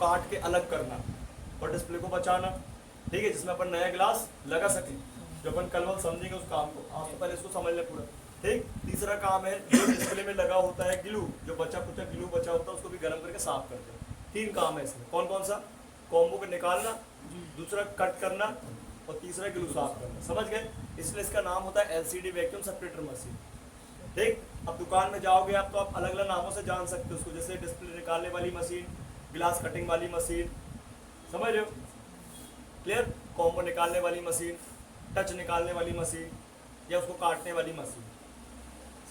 काट के अलग करना और डिस्प्ले को बचाना, ठीक है, जिसमें अपन नया ग्लास लगा सके। जो अपन कल वक्त समझेंगे उस काम को, आप तो पहले इसको समझ लें पूरा, ठीक। तीसरा काम है जो डिस्प्ले में लगा होता है ग्लू, जो बचा कुचा ग्लू बचा होता है उसको भी गर्म करके साफ करते हैं। 3 काम है इसमें। कौन कौन सा? कॉम्बो को निकालना, दूसरा कट करना और तीसरा ग्लू साफ करना। समझ गए? इसलिए इसका नाम होता है एलसीडी वैक्यूम सेपरेटर मशीन, ठीक। अब दुकान में जाओगे आप तो आप अलग अलग नामों से जान सकते हो उसको, जैसे डिस्प्ले निकालने वाली मशीन, ग्लास कटिंग वाली मशीन, समझ रहे हो? क्लियर? कॉम्बो निकालने वाली मशीन, टच निकालने वाली मशीन या उसको काटने वाली मशीन,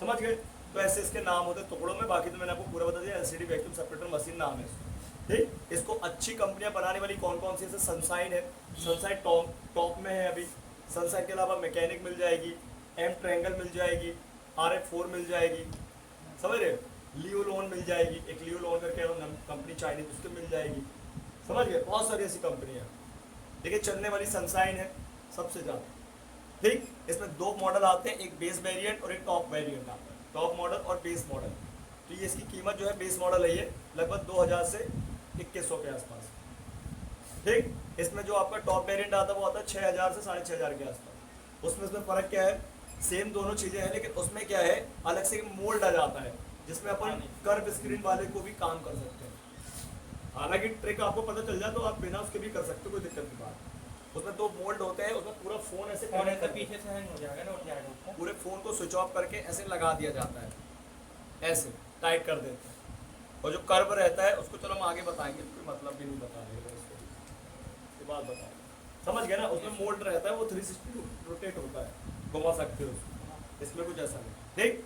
समझ गए? तो ऐसे इसके नाम होते हैं टुकड़ों में। बाकी तो मैंने आपको पूरा बता दिया, एलसीडी वैक्यूम सेपरेटर मशीन नाम है इसको, ठीक। इसको अच्छी कंपनियां बनाने वाली कौन कौन सी? जैसे सनशाइन है, सनशाइन टॉप में है अभी। सनशाइन के अलावा मैकेनिक मिल जाएगी, एम ट्रायंगल मिल जाएगी, RF4 मिल जाएगी, समझ रहे? लियोलॉन मिल जाएगी, एक लियोलॉन करके कंपनी चाइनीज, उसके मिल जाएगी, समझ गए? बहुत सारी ऐसी कंपनियां। देखिए चलने वाली सनशाइन है सबसे ज़्यादा, ठीक। इसमें 2 मॉडल आते हैं, एक बेस वेरिएंट और एक टॉप वेरिएंट आता है, टॉप मॉडल और बेस मॉडल। तो ये इसकी कीमत जो है, बेस मॉडल है ये लगभग 2000 से 2100 के आसपास, ठीक। इसमें जो आपका टॉप वेरिएंट आता है वो आता है 6000 से 6500 के आसपास। उसमें फ़र्क क्या है? सेम दोनों चीज़ें हैं, लेकिन उसमें क्या है, अलग से मोल्ड आ जाता है जिसमें अपन कर्व स्क्रीन वाले को भी काम कर सकते हैं। हालांकि ट्रिक आपको पता चल जाए तो आप बिना उसके भी कर सकते हो, कोई दिक्कत की बात। उसमें 2 मोल्ड होते हैं, उसमें पूरा फ़ोन ऐसे तो पीछे से हैंग हो जाएगा ना, उठ जाएगा। पूरे फ़ोन को स्विच ऑफ करके ऐसे लगा दिया जाता है, ऐसे टाइट कर देते हैं। और जो कर्व रहता है उसको चलो हम आगे बताएंगे, कोई मतलब भी नहीं बता रहे इसको, बात बताएं, समझ गए ना? उसमें मोल्ड रहता है, वो 360 रोटेट होता है, घुमा सकते हो उसको, इसमें कुछ ऐसा नहीं, ठीक।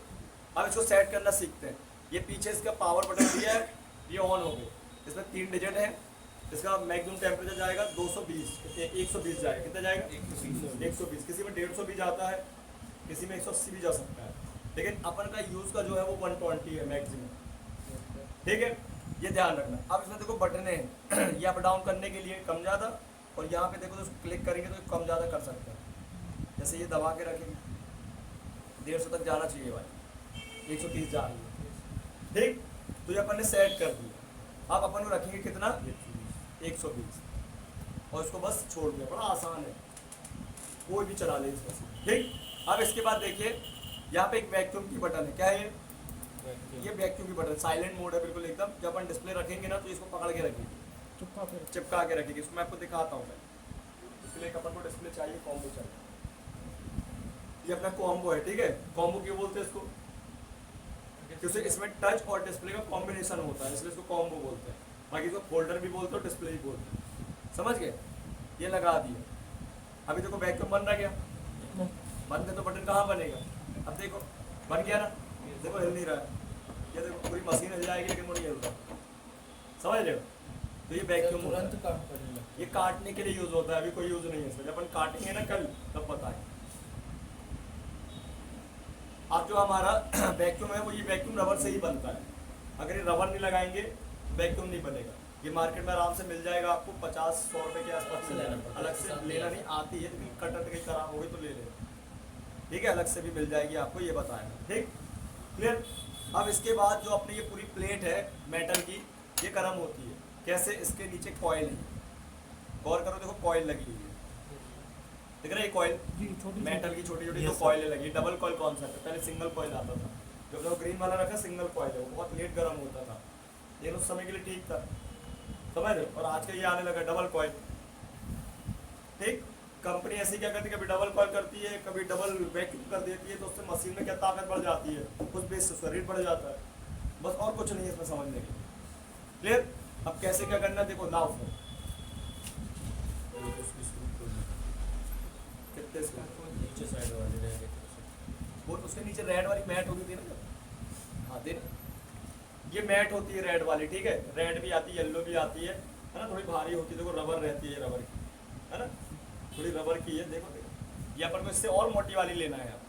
अब इसको सेट करना सीखते हैं। ये पीछे इसका पावर बटन दिया है, ये ऑन हो गए। इसमें 3 डिजिट है। इसका मैक्सिमम टेम्परेचर जाएगा 220, 120 जाएगा, कितना जाएगा? 120। किसी में 150 भी जाता है, किसी में 180 भी जा सकता है, लेकिन अपन का यूज़ का जो है वो 120 है मैक्सिमम, ठीक है। ये ध्यान रखना। अब इसमें देखो बटन है ये अप डाउन करने के लिए कम ज़्यादा, और यहाँ पे देखो तो क्लिक करेंगे तो कम ज़्यादा कर सकते हैं। जैसे ये दबा के रखेंगे 150 तक जाना चाहिए भाई, 130 जा रही है, ठीक। तो ये अपन ने सेट कर दिया। अब अपन को रखेंगे कितना? 120, और इसको बस छोड़ दिया। बड़ा आसान है, कोई भी चला ले इसमें से, ठीक। अब इसके बाद देखिए यहाँ पे एक वैक्यूम की बटन है, क्या है ये वैक्यूम की बटन, साइलेंट मोड है बिल्कुल एकदम। जब अपन डिस्प्ले रखेंगे ना तो इसको पकड़ के रखेंगे, चिपका के रखेंगे। इसको मैं आपको दिखाता हूँ। डिस्प्ले का अपन को डिस्प्ले चाहिए, कॉम्बो चाहिए। ये अपना कॉम्बो है, ठीक है। कॉम्बो क्यों बोलते हैं इसको? क्योंकि इसमें टच और डिस्प्ले का कॉम्बिनेशन होता है, इसलिए इसको कॉम्बो बोलते हैं। बाकी इसको फोल्डर भी बोलते हो, डिस्प्ले भी बोलते हैं, समझ गए? ये लगा दिए। अभी देखो वैक्यूम बन रहा, क्या बंद है तो बटन कहाँ बनेगा? अब देखो बन गया ना, देखो हिल नहीं रहा है। ये देखो पूरी मशीन हिल जाएगी लेकिन वो नहीं हिल रहा, समझ रहे हो? तो ये वैक्यूम तुरंत काम करेगा। ये काटने के लिए यूज़ होता है, अभी कोई यूज़ नहीं है इसमें। जब अपन काटेंगे ना कल तब बताएं। अब जो हमारा वैक्यूम है वो ये वैक्यूम रबर से ही बनता है। अगर ये रबर नहीं लगाएंगे वैक्यूम नहीं बनेगा। ये मार्केट में आराम से मिल जाएगा आपको, 50-100 रुपये के आसपास मिल जाएगा। अलग से लेना नहीं आती है, लेकिन कटर कहीं खराब हो गई तो ले लेना, ठीक है। अलग से भी मिल जाएगी आपको, ये बताएगा, ठीक, क्लियर। अब इसके बाद जो अपनी ये पूरी प्लेट है मेटल की, ये गर्म होती है। कैसे? इसके नीचे कॉइल है, गौर करो, देखो कॉइल लगी हुई है, दिख रहा है? कॉइल मेटल की छोटी छोटी 2 कॉइलें लगी। डबल कॉइल कौन सा है? पहले सिंगल कॉइल आता था, जो ग्रीन वाला रखा सिंगल कॉइल है, वो बहुत लेट गर्म होता था, लेकिन उस समय के लिए ठीक था, समझ रहे? और आज का ये आने लगा डबल कॉइल, ठीक। कंपनी ऐसी क्या करती है, कभी डबल कॉइल करती है, कभी डबल वैक्यूम कर देती है, तो उससे मशीन में क्या ताकत बढ़ जाती है, कुछ बेस उसका रेट बढ़ जाता है, बस और कुछ नहीं है इसमें समझने के लिए, क्लियर। अब कैसे क्या करना है देखो, लाओ फिर कितने नीचे साइड वाले वो उसके नीचे रेड वाली मैट होती थी ना, हाँ दे, ये मैट होती है रेड वाली, ठीक है। रेड भी आती है, येलो भी आती है ना, थोड़ी भारी होती है। देखो रबर रहती है, रबर की है ना, थोड़ी रबर की है। देखो देखो यहाँ पर को इससे और मोटी वाली लेना है आप,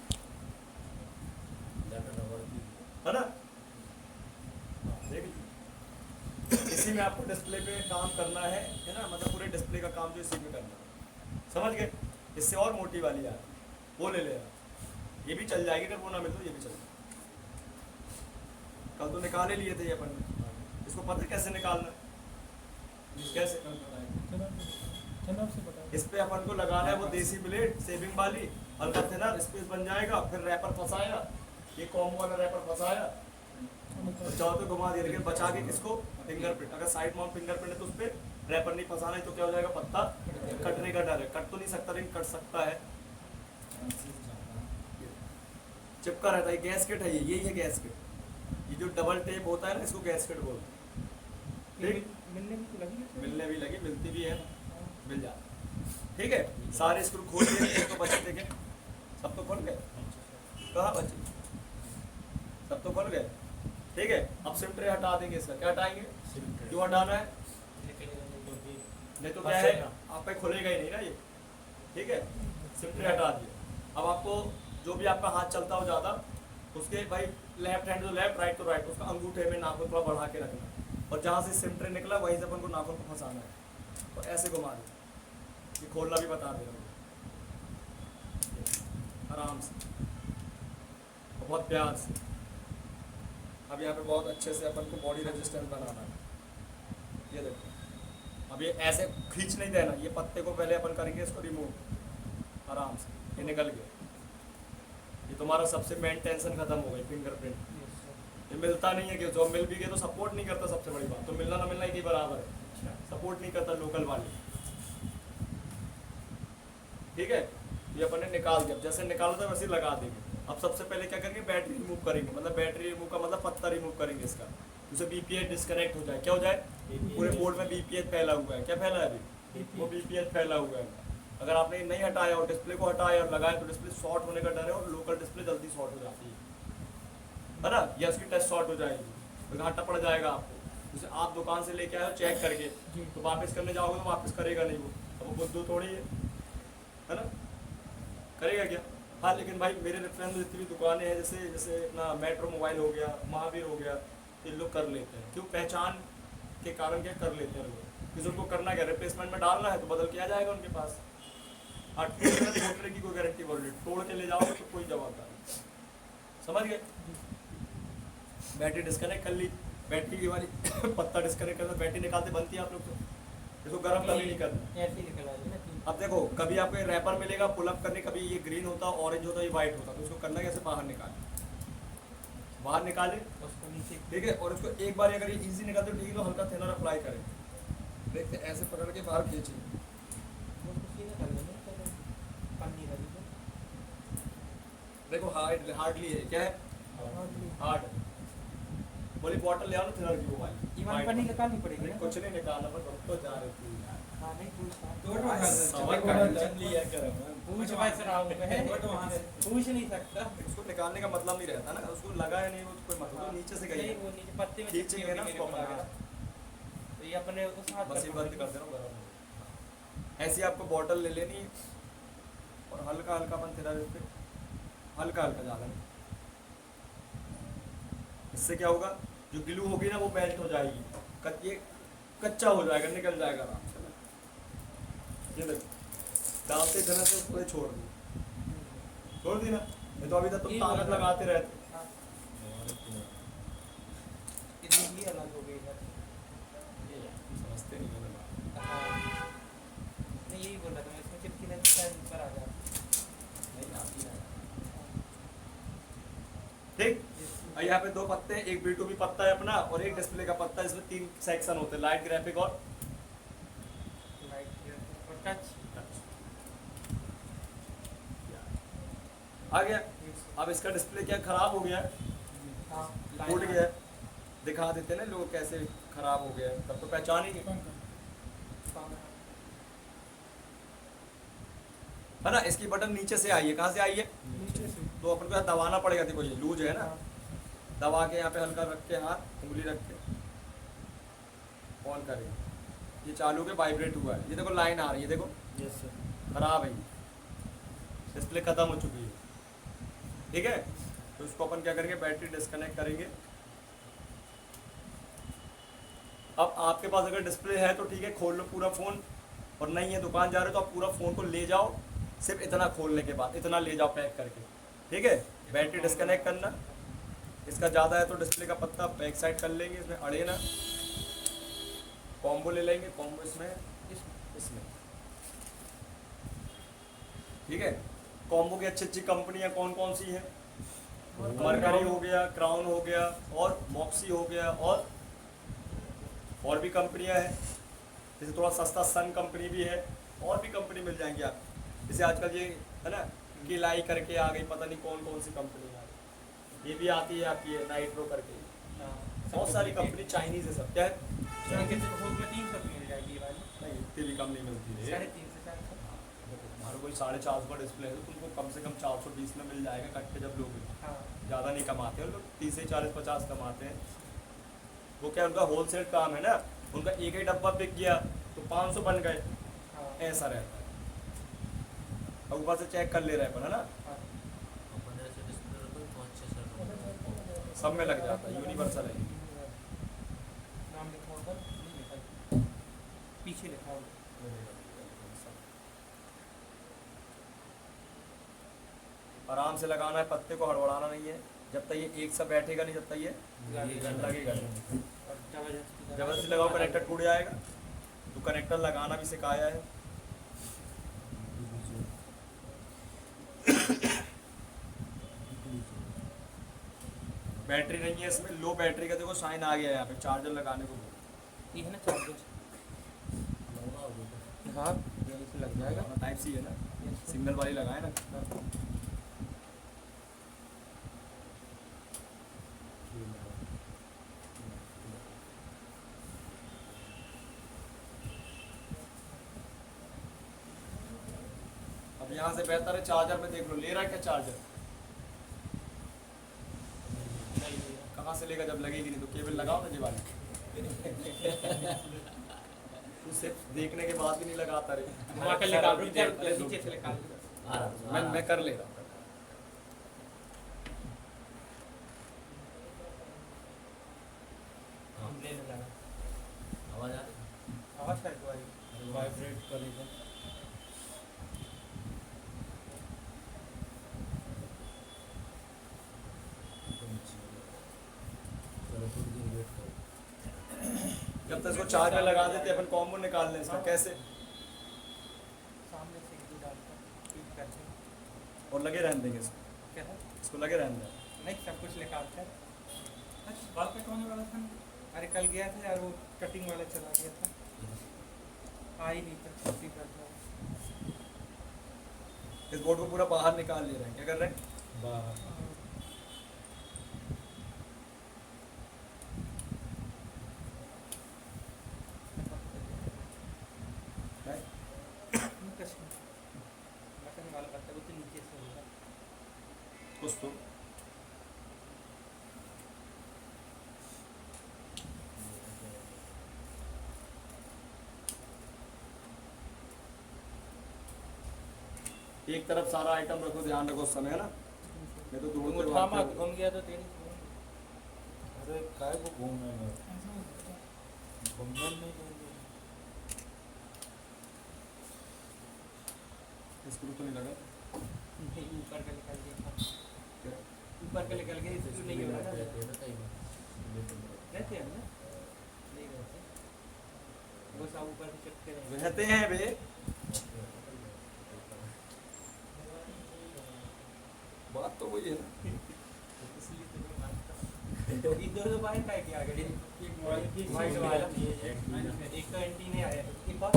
है ना, देख इसी में आपको डिस्प्ले पे काम करना है ना, मतलब पूरे डिस्प्ले का काम जो इसी में करना है, समझ गए? इससे और मोटी वाली यार वो ले लेना, ये भी चल जाएगी, अगर वो ना मिले तो ये भी चल जाएगी। कल तो निकाले लिए थे ये अपन ने, इसको पता है कैसे निकालना है? कैसे? इस पे अपन को लगाना है वो देसी ब्लेड सेविंग वाली, हल्का थिनर स्पेस बन जाएगा, फिर रैपर फंसाया, ये कॉम्बो वाला रैपर फंसाया और चाहो तो घुमा दिया, लेकिन बचा के किसको? फिंगरप्रिंट। अगर साइड माउंट फिंगरप्रिंट है तो उस पर रैपर नहीं फंसाना है तो क्या हो जाएगा? पत्ता कटने का डर है। कट तो नहीं सकता लेकिन कट सकता है, चिपका रहता है। गैसकेट है ये, यही है गैसकेट। ये जो डबल टेप होता है ना, इसको गैसकेट बोलते हैं। ठीक, मिलने भी तो लगी है। मिलने भी लगी, मिलती भी है, मिल जाती। ठीक है, सारे स्क्रू खोल दिए, एक तो बचे थे क्या? सब तो खुल गए, कहाँ बचे? सब तो खुल गए। ठीक है, अब सिम ट्रे हटा देंगे इसका। क्या हटाएंगे? क्यों हटाना है? नहीं तो क्या है, आप पे खुलेगा ही नहीं ना ये। ठीक है, सिम ट्रे हटा दिए। अब आपको जो भी आपका हाथ चलता हो ज़्यादा, उसके भाई लेफ्ट हैंड तो लेफ्ट, राइट तो राइट, उसका अंगूठे में नाखून थोड़ा बढ़ा के रखना, और जहाँ से सिम ट्रे निकला वहीं से अपन को नाखून को फंसाना है और ऐसे घुमा दो। ये खोलना भी बता दे रहा हूँ, आराम से और बहुत प्यार से। अब यहाँ पे बहुत अच्छे से अपन को बॉडी रेजिस्टेंस बनाना है। ये देखो, अब ये ऐसे खींच नहीं देना, ये पत्ते को पहले अपन करेंगे इसको रिमूव आराम से। ये निकल गया, ये तुम्हारा सबसे मेन टेंशन खत्म हो गई, फिंगरप्रिंट। ये मिलता नहीं है कि जो मिल भी गया तो सपोर्ट नहीं करता, सबसे बड़ी बात तो मिलना ना मिलना ही बराबर है, सपोर्ट नहीं करता लोकल वाले। ठीक है, ये अपन ने निकाल दिया। जैसे निकाला था वैसे ही लगा देंगे। अब सबसे पहले क्या करेंगे? बैटरी रिमूव करेंगे, मतलब बैटरी रिमूव का मतलब पत्ता रिमूव करेंगे इसका, उसे बीपीएच डिस्कनेक्ट हो जाए। क्या हो जाए? पूरे बोर्ड में बीपीएच फैला हुआ है। क्या फैला है अभी? वो बीपीएच फैला हुआ है। अगर आपने नहीं हटाया और डिस्प्ले को हटाया और लगाया तो डिस्प्ले शॉर्ट होने का डर है, और लोकल डिस्प्ले जल्दी शॉर्ट हो जाती है ना, या उसकी टच शॉर्ट हो जाएगी तो घाटा पड़ जाएगा आपको। जैसे आप दुकान से लेके आए हो चेक करके, तो वापस करने जाओगे तो वापस करेगा नहीं वो, अब वो बुद्धू थोड़ी है ना, करेगा क्या? हाँ, लेकिन भाई मेरे रेफरेंस में जितनी भी दुकानें हैं, जैसे जैसे अपना मेट्रो मोबाइल हो गया, महावीर हो गया, ये लोग कर लेते हैं। क्यों? पहचान के कारण क्या कर लेते हैं लोग, किसी उनको करना क्या, रिप्लेसमेंट में डालना है तो बदल के आ जाएगा उनके पास। टोटने की कोई गारंटी बोल, तोड़ के ले जाओगे तो कोई जवाबदार नहीं। समझ गए? बैटरी डिस्कनेक्ट कर ली, बैटरी की वाली पत्ता डिस्कनेक्ट करना, बैटरी निकालते बनती है आप लोग तो, इसको गर्म कभी नहीं करना। ऐसे ही निकल आएगी ना। अब देखो, कभी आपको रैपर मिलेगा पुल अप करने, कभी ये ग्रीन होता, ऑरेंज होता, ये वाइट होता, तो उसको करना कैसे? बाहर निकाले, उसको नीचे ठीक है, और उसको एक बार अगर ये इजी निकलते ठीक है तो हल्का थिनर अप्लाई करें। देखते ऐसे पकड़ के बाहर खींचिए, उसको सीधा कर लेंगे, पहले पन्नी लगी तो देखो हार्डली है। क्या है? हार्ड। बोली बॉटल ले आओ ना थिनर की, वो वाली ईमान पन्नी निकालनी पड़ेगी ना। कुछ नहीं निकालना, पर तो जा रही थी यार। हाँ, नहीं पूछता। पूछ भाई सर आओ मैं पूछ नहीं सकता। उसको निकालने का मतलब नहीं रहता ना, उसको लगा है नहीं वो कोई मतलब, तो नीचे से गई नहीं, है। वो नीचे पत्ते में खींचेंगे ना उसको अपन आगे। तो ये अपने उस हाथ बस ये बंद कर देना, गर्म हो। ऐसी आपको बॉटल ले लेनी है और हल्का हल्का अपन थिनर पे हल्का हल्का डालना। इससे क्या होगा? जो ग्लू होगी ना वो मेल्ट हो जाएगी, ये कच्चा हो जाएगा, निकल जाएगा आराम से। ये देखो, डालते थिनर से थोड़े छोड़ दी ना, नहीं तो अभी तक तुम ताकत लगाते रहते। इतनी ही अलग हो गई है। समझते नहीं है बात। हाँ। नहीं, यही बोल रहा था मैं, इसमें चिपकी रहती शायद ऊपर आ जाए। नहीं आती है। ठीक, और यहाँ पे दो पत्ते, एक B2B पत्ता है अपना और एक डिस्प्ले का पत्ता है। इसमें 3 सेक्शन होते हैं, लाइट, ग्राफिक और लाइट और टच। आ गया। अब इसका डिस्प्ले क्या खराब हो गया है, हाँ, टूट गया है, दिखा देते हैं ना लोग कैसे खराब हो गया है, तब तो पहचानेंगे है ना। इसकी बटन नीचे से आई है, कहाँ से आई है? नीचे से। तो अपन को दबाना पड़ेगा। देखो ये लूज है ना, दबा के यहाँ पे हल्का रख के हाथ उंगली रख के ऑन करेंगे, ये चालू के वाइब्रेट हुआ है। ये देखो लाइन आ रही है, देखो यस सर। खराब है, डिस्प्ले खत्म हो चुकी है। ठीक है, तो इसको अपन क्या करेंगे? बैटरी डिस्कनेक्ट करेंगे। अब आपके पास अगर डिस्प्ले है तो ठीक है, खोल लो पूरा फ़ोन, और नहीं है दुकान जा रहे हो तो आप पूरा फ़ोन को ले जाओ, सिर्फ इतना खोलने के बाद इतना ले जाओ पैक करके। ठीक है, बैटरी डिस्कनेक्ट करना, इसका ज़्यादा है तो डिस्प्ले का पत्ता बैक साइड कर लेंगे, इसमें अड़े ना, कॉम्बो ले लेंगे, कॉम्बो इसमें इस इसमें, ठीक है। कॉम्बो की अच्छी अच्छी कंपनियां कौन कौन सी हैं? मरकरी हो गया, क्राउन हो गया, और मॉक्सी हो गया, और भी कंपनियां हैं। जैसे थोड़ा सस्ता सन कंपनी भी है, और भी कंपनी मिल जाएंगी आपको। जैसे आजकल ये है ना किलाई करके आ गई, पता नहीं कौन कौन सी कंपनी आ गई, ये भी आती है आपकी है नाइट्रो करके, बहुत सारी कंपनी चाइनीज है सब। क्या है? में 300 की मिल जाएगी ये वाली। नहीं इतनी भी कम नहीं मिलती है। 350 से 400। तुम्हारा कोई 450 का डिस्प्ले है तो तुमको कम से कम 420 में मिल जाएगा कट्टे जब लोगे। हाँ ज़्यादा नहीं कमाते हैं लोग, 30 से 40-50 कमाते हैं। वो क्या उनका होलसेल काम है ना, उनका एक ही डब्बा बिक गया तो 500 बन गए, हाँ ऐसा रहता है। अब ऊपर से चेक कर ले रहे हैं, है ना, हाँ। सब में लग जाता है, यूनिवर्सल है। नाम लिखा होगा, नहीं लिखा, पीछे लिखा होगा। आराम से लगाना है, पत्ते को हड़बड़ाना नहीं है। जब तक ये एक सा बैठेगा नहीं, जब तक ये लगेगा नहीं। और जबरदस्ती जबरदस्ती लगाओ कनेक्टर टूट जाएगा। तो कनेक्टर लगाना भी सिखाया है। बैटरी नहीं है इसमें, लो बैटरी का देखो साइन आ गया है यहाँ पे, चार्जर लगाने को बोलो। ये है ना चार्जर। हाँ यहीं से लग जाएगा। टाइप सी है ना, सिग्नल वाली लगाए ना। अब यहाँ से बेहतर है चार्जर में देख लो, ले रहा है क्या चार्जर? कहाँ से लेगा जब लगेगी नहीं तो? केबल लगाओ ना जीवानी। उससे देखने के बाद भी नहीं लगाता रे। वहाँ का निकाल दो, नीचे से निकाल दो। मैं कर ले रहा हूँ। लेने लगा। आवाज आ रही? आवाज कर दो भाई। वाइब्रेट करेगा। जब तक इसको चार्ज में लगा देते अपन कॉम्बो निकाल लें इसका। कैसे? सामने से एक दो डालकर क्लिक करके। और लगे रहने देंगे इसको, क्या है? इसको लगे रहने दें। नहीं सब कुछ निकाल कर। अच्छा बाल कटवाने वाला था ना? अरे कल गया था यार, वो कटिंग वाला चला गया था, आ ही नहीं था। उसी पर था। इस बोर्ड को पूरा बाहर निकाल ले रहे हैं। क्या कर रहे हैं? बाहर हैं? बटन वाला पत्ता वो तो नीचे से होगा। कुछ तो एक तरफ सारा आइटम रखो, ध्यान रखो उस समय, है ना, नहीं तो तुम दूर उठा मत, घूम गया तो तेरी। अरे काय को घूमना है? घूमना नहीं देंगे। स्क्रू तो नहीं लगा? नहीं ऊपर का निकल गया था। क्या? ऊपर का निकल गया, इसलिए नहीं हो रहा ना। रहते रहते हैं ना? नहीं रहते, वो सब ऊपर से चिपके रहेंगे। रहते हैं बे, बात तो वही है ना। इसलिए तो मैं मानता हूँ। इधर तो बाहर का क्या आगे वाइट वाला, एक तो एंटी नहीं आया, एक और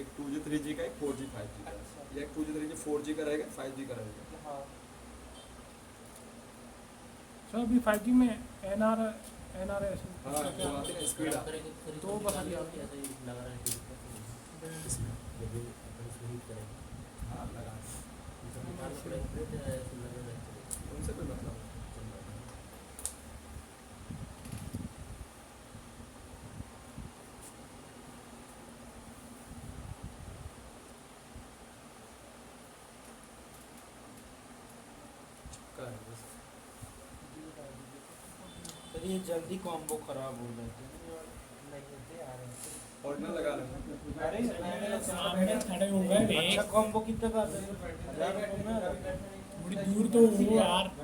एक 2G 3G का, एक 4G 5G का। अच्छा। एक 2G 3G 4G का रहेगा, 5G का रहेगा। हाँ सर अभी 5G में NRS हाँ वो आती है स्पीड आती है। तो बता दिया। ऐसा ही लगा रहा है इसमें जब ये अपन स्वीप करेंगे हाँ लगा, ये सब निकाल पड़ेगा ऐसे लगा रहता उनसे कोई मतलब नहीं। चिपका है बस। है। ये जल्दी कॉम्बो खराब हो जाते हैं। नहीं होते आ रहे हैं। ओरिजिनल लगा रहे हैं। खड़े हो गए अच्छा कॉम्बो कितने का आता है? 1000 रुपये में आता है? बड़ी दूर तो वो यार। हम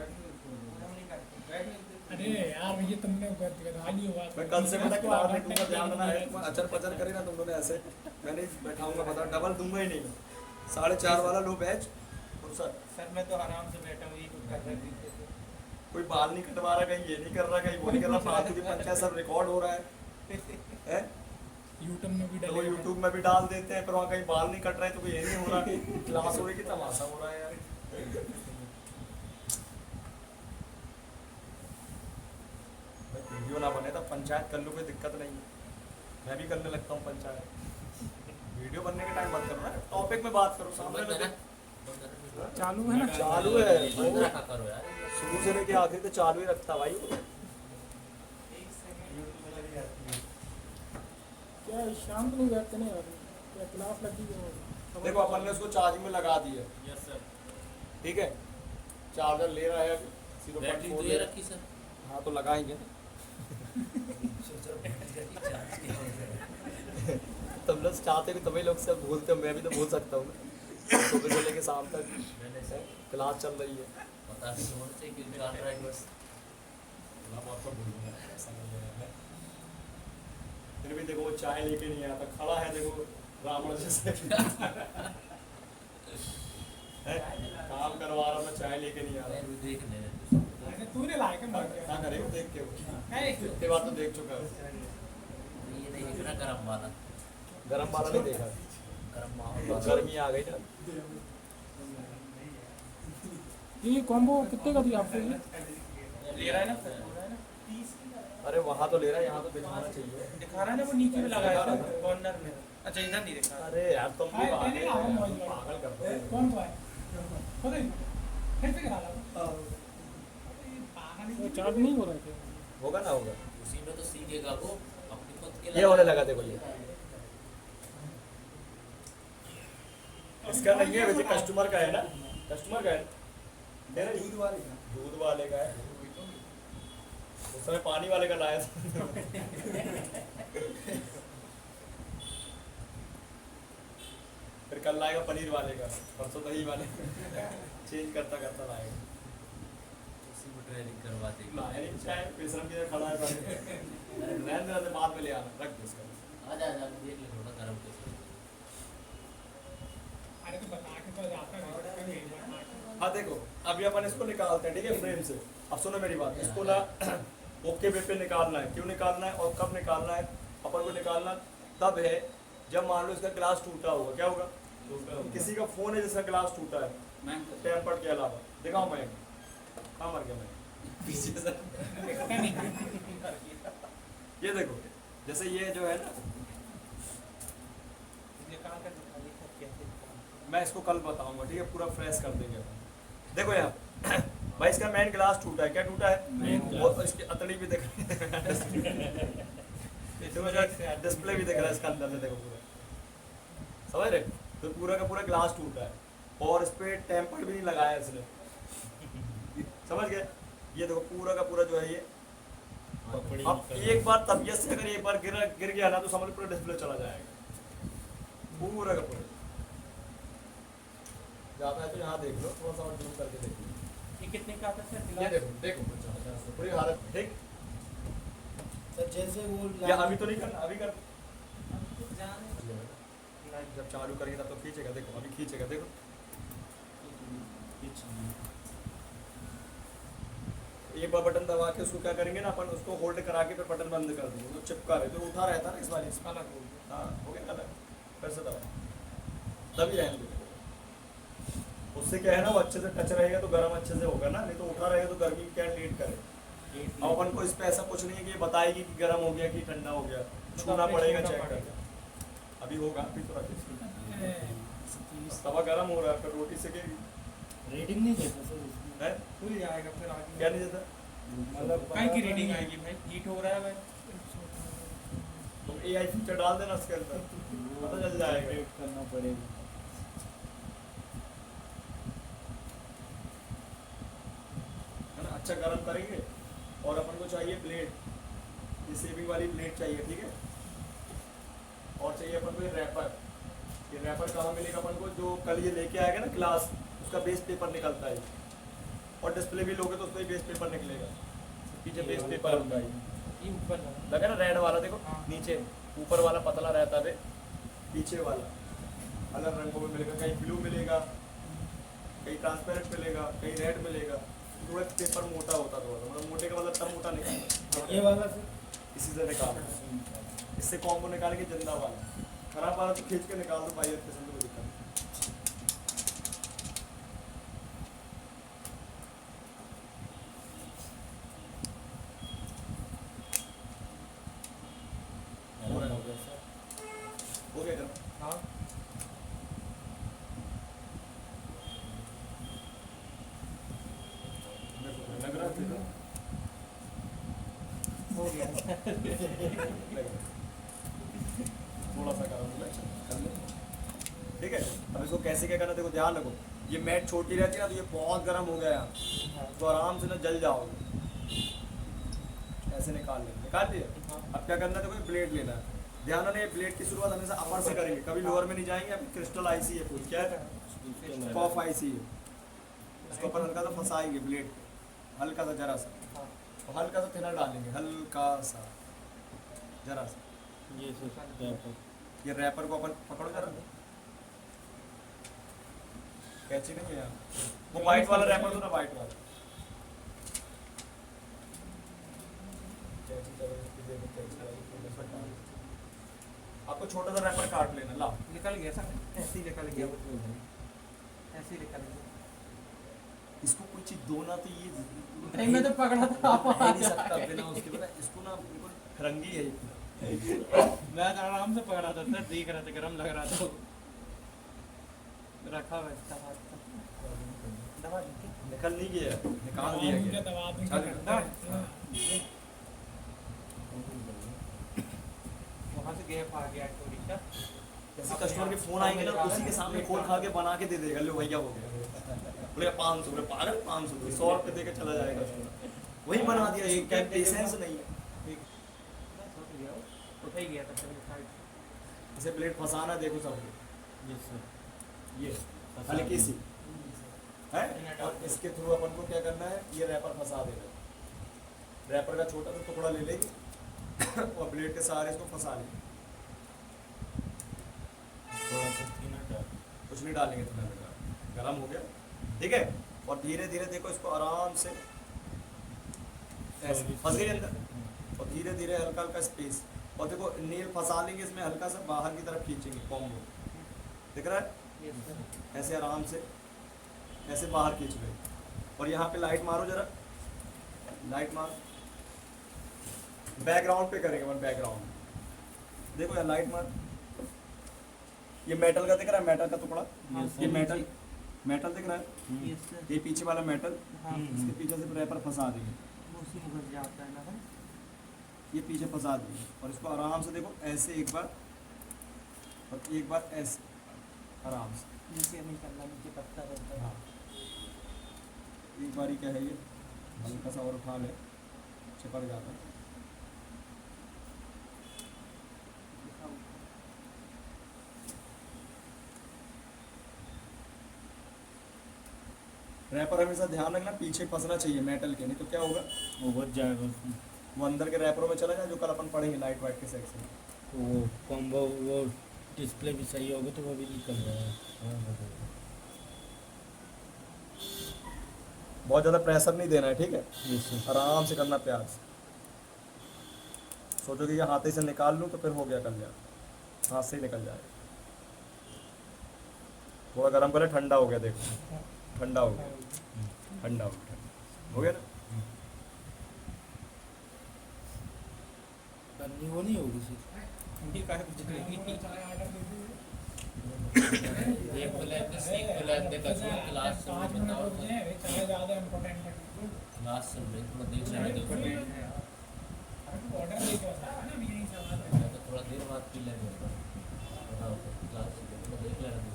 नहीं करते। अरे यार ये तुमने गाली हुआ मैं कल से पता कि बाहर नहीं दूंगा, ध्यान देना है। तुम अचर पचर करे ना तुम दोनों ऐसे, मैं नहीं बैठाऊंगा, पता डबल दूंगा ही नहीं। 4:30 वाला लो बैच। फुर्सत सर मैं तो आराम से बैठा हूँ, ये कुछ कर रहे थे। कोई बाल नहीं कटवा रहा, कहीं ये नहीं कर रहा, कहीं वो नहीं कर रहा, फालतू की पंचायत सब रिकॉर्ड हो रहा है। यूट्यूब में भी तो वो डले यूट्यूब में भी डाल देते हैं, पर वहाँ कहीं बाल नहीं कट रहे तो कोई ये नहीं हो रहा, क्लास हो रही कि तमाशा हो रहा है यार। वीडियो ना बने तो पंचायत कर लो, कोई दिक्कत नहीं है। मैं भी करने लगता हूँ पंचायत। वीडियो बनने के टाइम मत करो ना, टॉपिक में बात करो, सामने बंद है में ना? चालू है ना? चालू है। बंद रखा करो यार। शुरू से लेके आखिर तो चालू ही रखता भाई। क्या शाम को नहीं बैठते नहीं यार, क्या क्लास लगी है? देखो अपन ने उसको चार्जिंग में लगा दिया, यस सर। ठीक है, चार्जर ले रहा है अभी, 0.4 बैटरी तो ले ये रहा है। रखी सर। हाँ तो लगाएंगे ना। तुम लोग चाहते भी तुम्हें लोग सब भूलते हो, मैं भी तो भूल सकता हूँ। सुबह से लेके शाम तक मैंने सर क्लास चल रही है। पता नहीं कौन से क्यों चल रहा है बस। फिर भी देखो वो चाय लेके नहीं आता, खड़ा है देखो रावण जैसे। है? काम करवा रहा था, चाय लेके नहीं आ मैं रहा। भी देख ले रहे थे। अरे तूने लाया क्या मार क्या करेगा देख के वो? है इतनी बात तो देख चुका है। ये नहीं दिख रहा गरम वाला। गरम वाला नहीं देखा, गरम माहौल वाला। गर्मी आ गई ना। ये कॉम्बो कितने का दिया आपको ये? ले रहा है ना सर? अरे वहाँ तो ले रहा है, यहाँ तो दिखाना चाहिए। दिखा रहा है ना, वो नीचे में लगाया था कॉर्नर में। अच्छा इधर नहीं दिखा। अरे यार तुम भी नहीं, नहीं, आगे मोबाइल में। पागल कर दो। कौन सा है? खुद ही फिर से करा ला। वो चार्ज नहीं हो रहा क्या? होगा ना, होगा। उसी में तो सीखेगा वो अपनी खुद के ये होने लगा देखो, ये इसका नहीं है वैसे, कस्टमर का है ना, कस्टमर का है मेरा, दूध वाले का है। उस समय पानी वाले का लाया था। फिर कल लाएगा पनीर वाले का, परसों दही वाले चेंज करता करता लाएगा। उसी में ट्रेनिंग करवा देगी। लाया नहीं चाहे बेशरम की तरह खड़ा है सामने। रहने दे, बाद में ले आना, रख दो इसका। आजा आजा देख ले थोड़ा गरम कैसे। अरे तो बता के तो जाता है। हाँ देखो, अभी अपन इसको निकालते हैं, ठीक है, फ्रेम से। अब सुनो मेरी बात, इसको ना ओके वे पे निकालना है। क्यों निकालना है और कब निकालना है? अपन को निकालना तब है जब मान लो इसका ग्लास टूटा होगा। क्या होगा? किसी का फोन है जिसका ग्लास टूटा है टेम्पर्ड के अलावा। दिखाओ मैं कहाँ मर गया मैं पीछे से। ये देखो, जैसे ये जो है ना, मैं इसको कल बताऊंगा, ठीक है, पूरा फ्रेश कर देंगे अपन। देखो यहाँ भाई इसका मेन ग्लास टूटा है। क्या टूटा है? और इसकी अतड़ी भी दिख रही है, डिस्प्ले भी दिख रहा है इसका अंदर से, देखो पूरा, समझ रहे? तो पूरा का पूरा ग्लास टूटा है और इस पे टेम्पर भी नहीं लगाया इसने, समझ गए? ये देखो पूरा का पूरा जो है ये। अब एक बार तबीयत से अगर एक बार गिर गया ना तो समझ पूरा डिस्प्ले चला जाएगा पूरा का पूरा। जाता है तो यहाँ देख लो, थोड़ा सा और जूम करके देख लो। ये कितने का था सर? ये देखो देखो पूरी हालत ठीक। सर जैसे वो या अभी तो नहीं करना, अभी कर जब चालू करेंगे तब तो खींचेगा। देखो अभी खींचेगा, देखो एक बार बटन दबा के उसको क्या करेंगे ना अपन, उसको होल्ड करा के फिर बटन बंद कर देंगे। तो चिपका रहे तो उठा रहता ना इस बार इसका अलग हो गया। हाँ हो गया अलग, फिर से दबा तभी आएंगे। उससे क्या है ना, वो अच्छे से टच रहेगा तो गर्म अच्छे से होगा ना, नहीं तो उठा रहेगा तो गर्मी क्या लीड करे। अब अपन को इस पे ऐसा कुछ नहीं है कि ये बताएगी कि गर्म हो गया कि ठंडा हो गया, छूना पड़ेगा चेक करके। अभी होगा, अभी तो तवा गर्म हो रहा है, फिर रोटी सेकेगी। रेटिंग नहीं देता सर इसमें। है खुल जाएगा फिर आगे। क्या नहीं देता? मतलब कहीं की रीडिंग आएगी भाई? हीट हो रहा है भाई। तुम AI फीचर डाल देना उसके अंदर, पता चल जाएगा। वेट करना पड़ेगा। है ना, अच्छा गर्म करेंगे। और अपन को चाहिए प्लेट, ये सेविंग वाली प्लेट चाहिए, ठीक है। और चाहिए अपन को ये रैपर। ये रैपर कहाँ मिलेगा अपन को? जो कल ये लेके आएगा ना क्लास, उसका बेस पेपर निकलता है। और डिस्प्ले भी लोगे तो उसका बेस पेपर निकलेगा। पीछे बेस पेपर होता है ये ऊपर लगा। लगा ना रेड वाला देखो हाँ। नीचे ऊपर वाला पतला रहता है पीछे वाला अलग रंगों में मिलेगा कहीं ब्लू मिलेगा कहीं ट्रांसपेरेंट मिलेगा कहीं रेड मिलेगा थोड़ा पेपर मोटा होता थोड़ा मतलब मोटे का मतलब तब मोटा नहीं ये वाला सर इसी से निकाल इससे कॉम्बो निकाल के जिंदा वाला खराब वाला तो खींच के निकाल दो भाई किस्म की कोई दिक्कत नहीं। हो गया सर हो गया जरा हाँ लग रहा है हो गया। थोड़ा सा कर ले ठीक है। अब इसको कैसे क्या करना देखो ध्यान रखो ये मैट छोटी रहती है ना तो ये बहुत गर्म हो गया यहाँ तो आराम से ना जल जाओगे ऐसे निकाल लिए अब क्या करना है देखो ये ब्लेड लेना है ध्यान रखना ये ब्लेड की शुरुआत हमेशा अपर से करेंगे कभी लोअर में नहीं जाएंगे अभी क्रिस्टल आईसी है पूरी क्या है कॉफ आईसी है इसको अपन हल्का सा फंसाएंगे ब्लेड को हल्का सा जरा सा और हल्का सा थिनर डालेंगे हल्का सा जरा सा ये सर ये रैपर को अपन पकड़ो जरा कैची नहीं है यार वो वाइट वाला रैपर दो ना वाइट वाला कैची चलो इसकी देखो कैची वाली फूल इसमें डाल आपको छोटा सा रैपर काट लेना ला निकल गया सर ऐसे ही निकल गया ऐसे ही निकल गया। इसको कोई चीज दो ना तो ये नहीं मैं तो पकड़ा था रह नहीं सकता बिना उसके पता इसको ना बिल्कुल फिरंगी है ये मैं तो आराम से पकड़ा था सर देख रहा था गरम लग रहा था रखा हुआ इसका हाथ का दबा दी निकल नहीं गया निकाल दिया गया दवा भी चल। करता है वहाँ से गैप आ गया थोड़ी सा जैसे कस्टमर के फोन आएंगे ना उसी के सामने खोल खा के बना के दे देगा लो भैया हो गया बोले 500 रुपये पागल 500 रुपये 100 रुपये दे के चला जाएगा कस्टमर वही बना दिया एक क्या पेशेंस नहीं है उठा ही गया था कभी साइड इसे प्लेट फंसाना देखो सबको ये सर ये हल्की सी है और इसके थ्रू अपन को क्या करना है ये रैपर फंसा देगा रैपर का छोटा सा टुकड़ा ले लेंगे और ब्लेड के सहारे इसको फंसा लेंगे थोड़ा सा थिनर डाल कुछ नहीं डालेंगे इतना गर्म हो गया ठीक है और धीरे धीरे देखो इसको आराम से ऐसे फंस गई अंदर और धीरे धीरे हल्का हल्का स्पेस और देखो नील फंसा लेंगे इसमें हल्का सा बाहर की तरफ खींचेंगे कॉम्बो दिख रहा है ऐसे आराम से ऐसे बाहर खींच लो और यहाँ पे लाइट मारो जरा लाइट मार बैकग्राउंड पे करेंगे अपन बैकग्राउंड देखो यार लाइट मार ये मेटल का दिख रहा है मेटल का टुकड़ा ये मेटल मेटल दिख रहा है ये पीछे वाला मेटल इसके पीछे से रैपर फंसा देंगे उसी में घुस जाता है ना ये पीछे फंसा देंगे और इसको आराम से देखो ऐसे एक बार और एक बार ऐसे आराम से नीचे नहीं करना नीचे पत्ता रहता है हाँ एक बारी क्या है ये हल्का सा और उठा ले चिपक जाता है रैपर हमेशा ध्यान रखना पीछे फंसना चाहिए मेटल के नहीं तो क्या होगा ओवर जाएगा उसमें वो अंदर के रैपरों में चला जाए जो कल अपन पढ़ेंगे लाइट वाइट के सेक्शन में तो वो कॉम्बो वो डिस्प्ले भी सही होगा तो वो भी निकल जाएगा बहुत ज़्यादा प्रेशर नहीं देना है ठीक है ये सर आराम से करना प्यार से सोचो कि ये हाथे से निकाल लूँ तो फिर हो गया कल यार हाथ से ही निकल जाएगा थोड़ा गर्म करे ठंडा हो गया देखो ठंडा हो गया ठंडा हो गया ना पन्नी वो नहीं होगी सर ये काय कुछ नहीं एक प्लेट एक प्लेट देखा जो क्लास से बताओ चला ज़्यादा इम्पोर्टेंट है क्लास से थोड़ा देख लेने दो ऑर्डर दे के बताया ना मेरी सवाल है मैं तो थोड़ा देर बाद पी लेंगे बताओ क्लास से थोड़ा देख लेने दो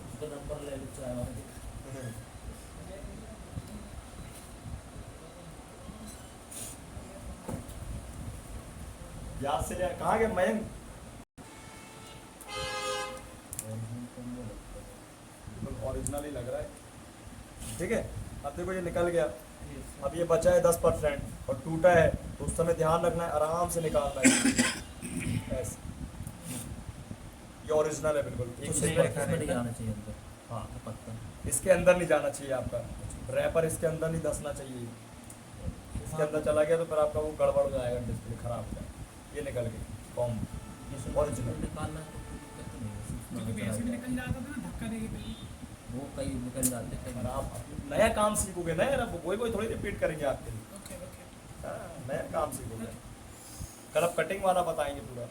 उसका नंबर ले लो चाहे याद से लिया कहाँ गया मयंक ठीक है। अब देखो ये निकल गया, अब ये बचा है 10% और टूटा है, तो उस समय ध्यान रखना है, आराम से निकालना है ऐसे। ये ओरिजिनल है बिल्कुल। एक तो नहीं सिल्वर रखा इसमें नहीं जाना चाहिए अंदर। हाँ, पत्ता इसके अंदर नहीं जाना चाहिए आपका रैपर, इसके अंदर नहीं धंसना चाहिए। इसके अंदर चला गया तो फिर आपका वो गड़बड़ हो जाएगा, डिस्प्ले खराब हो जाएगा। ये निकल गई कॉम ओरिजिनल। निकालना है तो कोई दिक्कत तो नहीं है, उसमें क्योंकि चला ऐसे भी जाएगा। निकल जाता था ना धक्का देके पहले। वो कई निकल जाते हैं, और कई आप नया काम सीखोगे ना यार, अब कोई कोई थोड़ी रिपीट करेंगे आपके लिए। Okay okay. हाँ, नया काम सीखोगे। कल अब कटिंग वाला बताएंगे, पूरा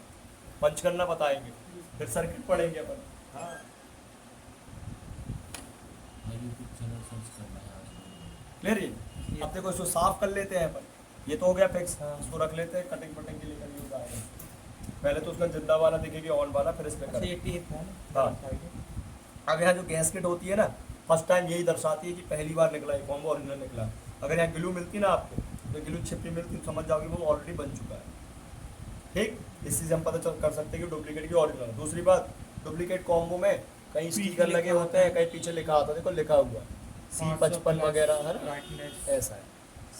पंच करना बताएंगे, फिर सर्किट पढ़ेंगे अपन। हाँ, यूट्यूब चैनल सर्च करना है आज। क्लियर है। अब देखो इसको साफ कर लेते हैं अपन, ये तो हो गया फिक्स। इसको रख लेते हैं, कटिंग वटिंग के लिए कल यूज आएगा। पहले तो उसका जिंदा वाला दिखेगी, ऑन वाला, फिर इस पे अच्छा ये करें। टेप है ना हाँ। अब यहाँ जो गैसकेट होती है ना, फर्स्ट टाइम यही दर्शाती है कि पहली बार निकला है कॉम्बो, ओरिजिनल निकला। अगर यहाँ ग्लू मिलती ना आपको, तो ग्लू छिपी मिलती तो समझ जाओगे वो ऑलरेडी बन चुका है। ठीक, इस चीज़ हम पता कर सकते हैं कि डुप्लीकेट की ओरिजिनल। दूसरी बात, डुप्लीकेट कॉम्बो में कहीं स्टिकर लगे होते हैं, कहीं पीछे लिखा होता है, देखो लिखा हुआ है C55 वगैरह है ना, ऐसा है,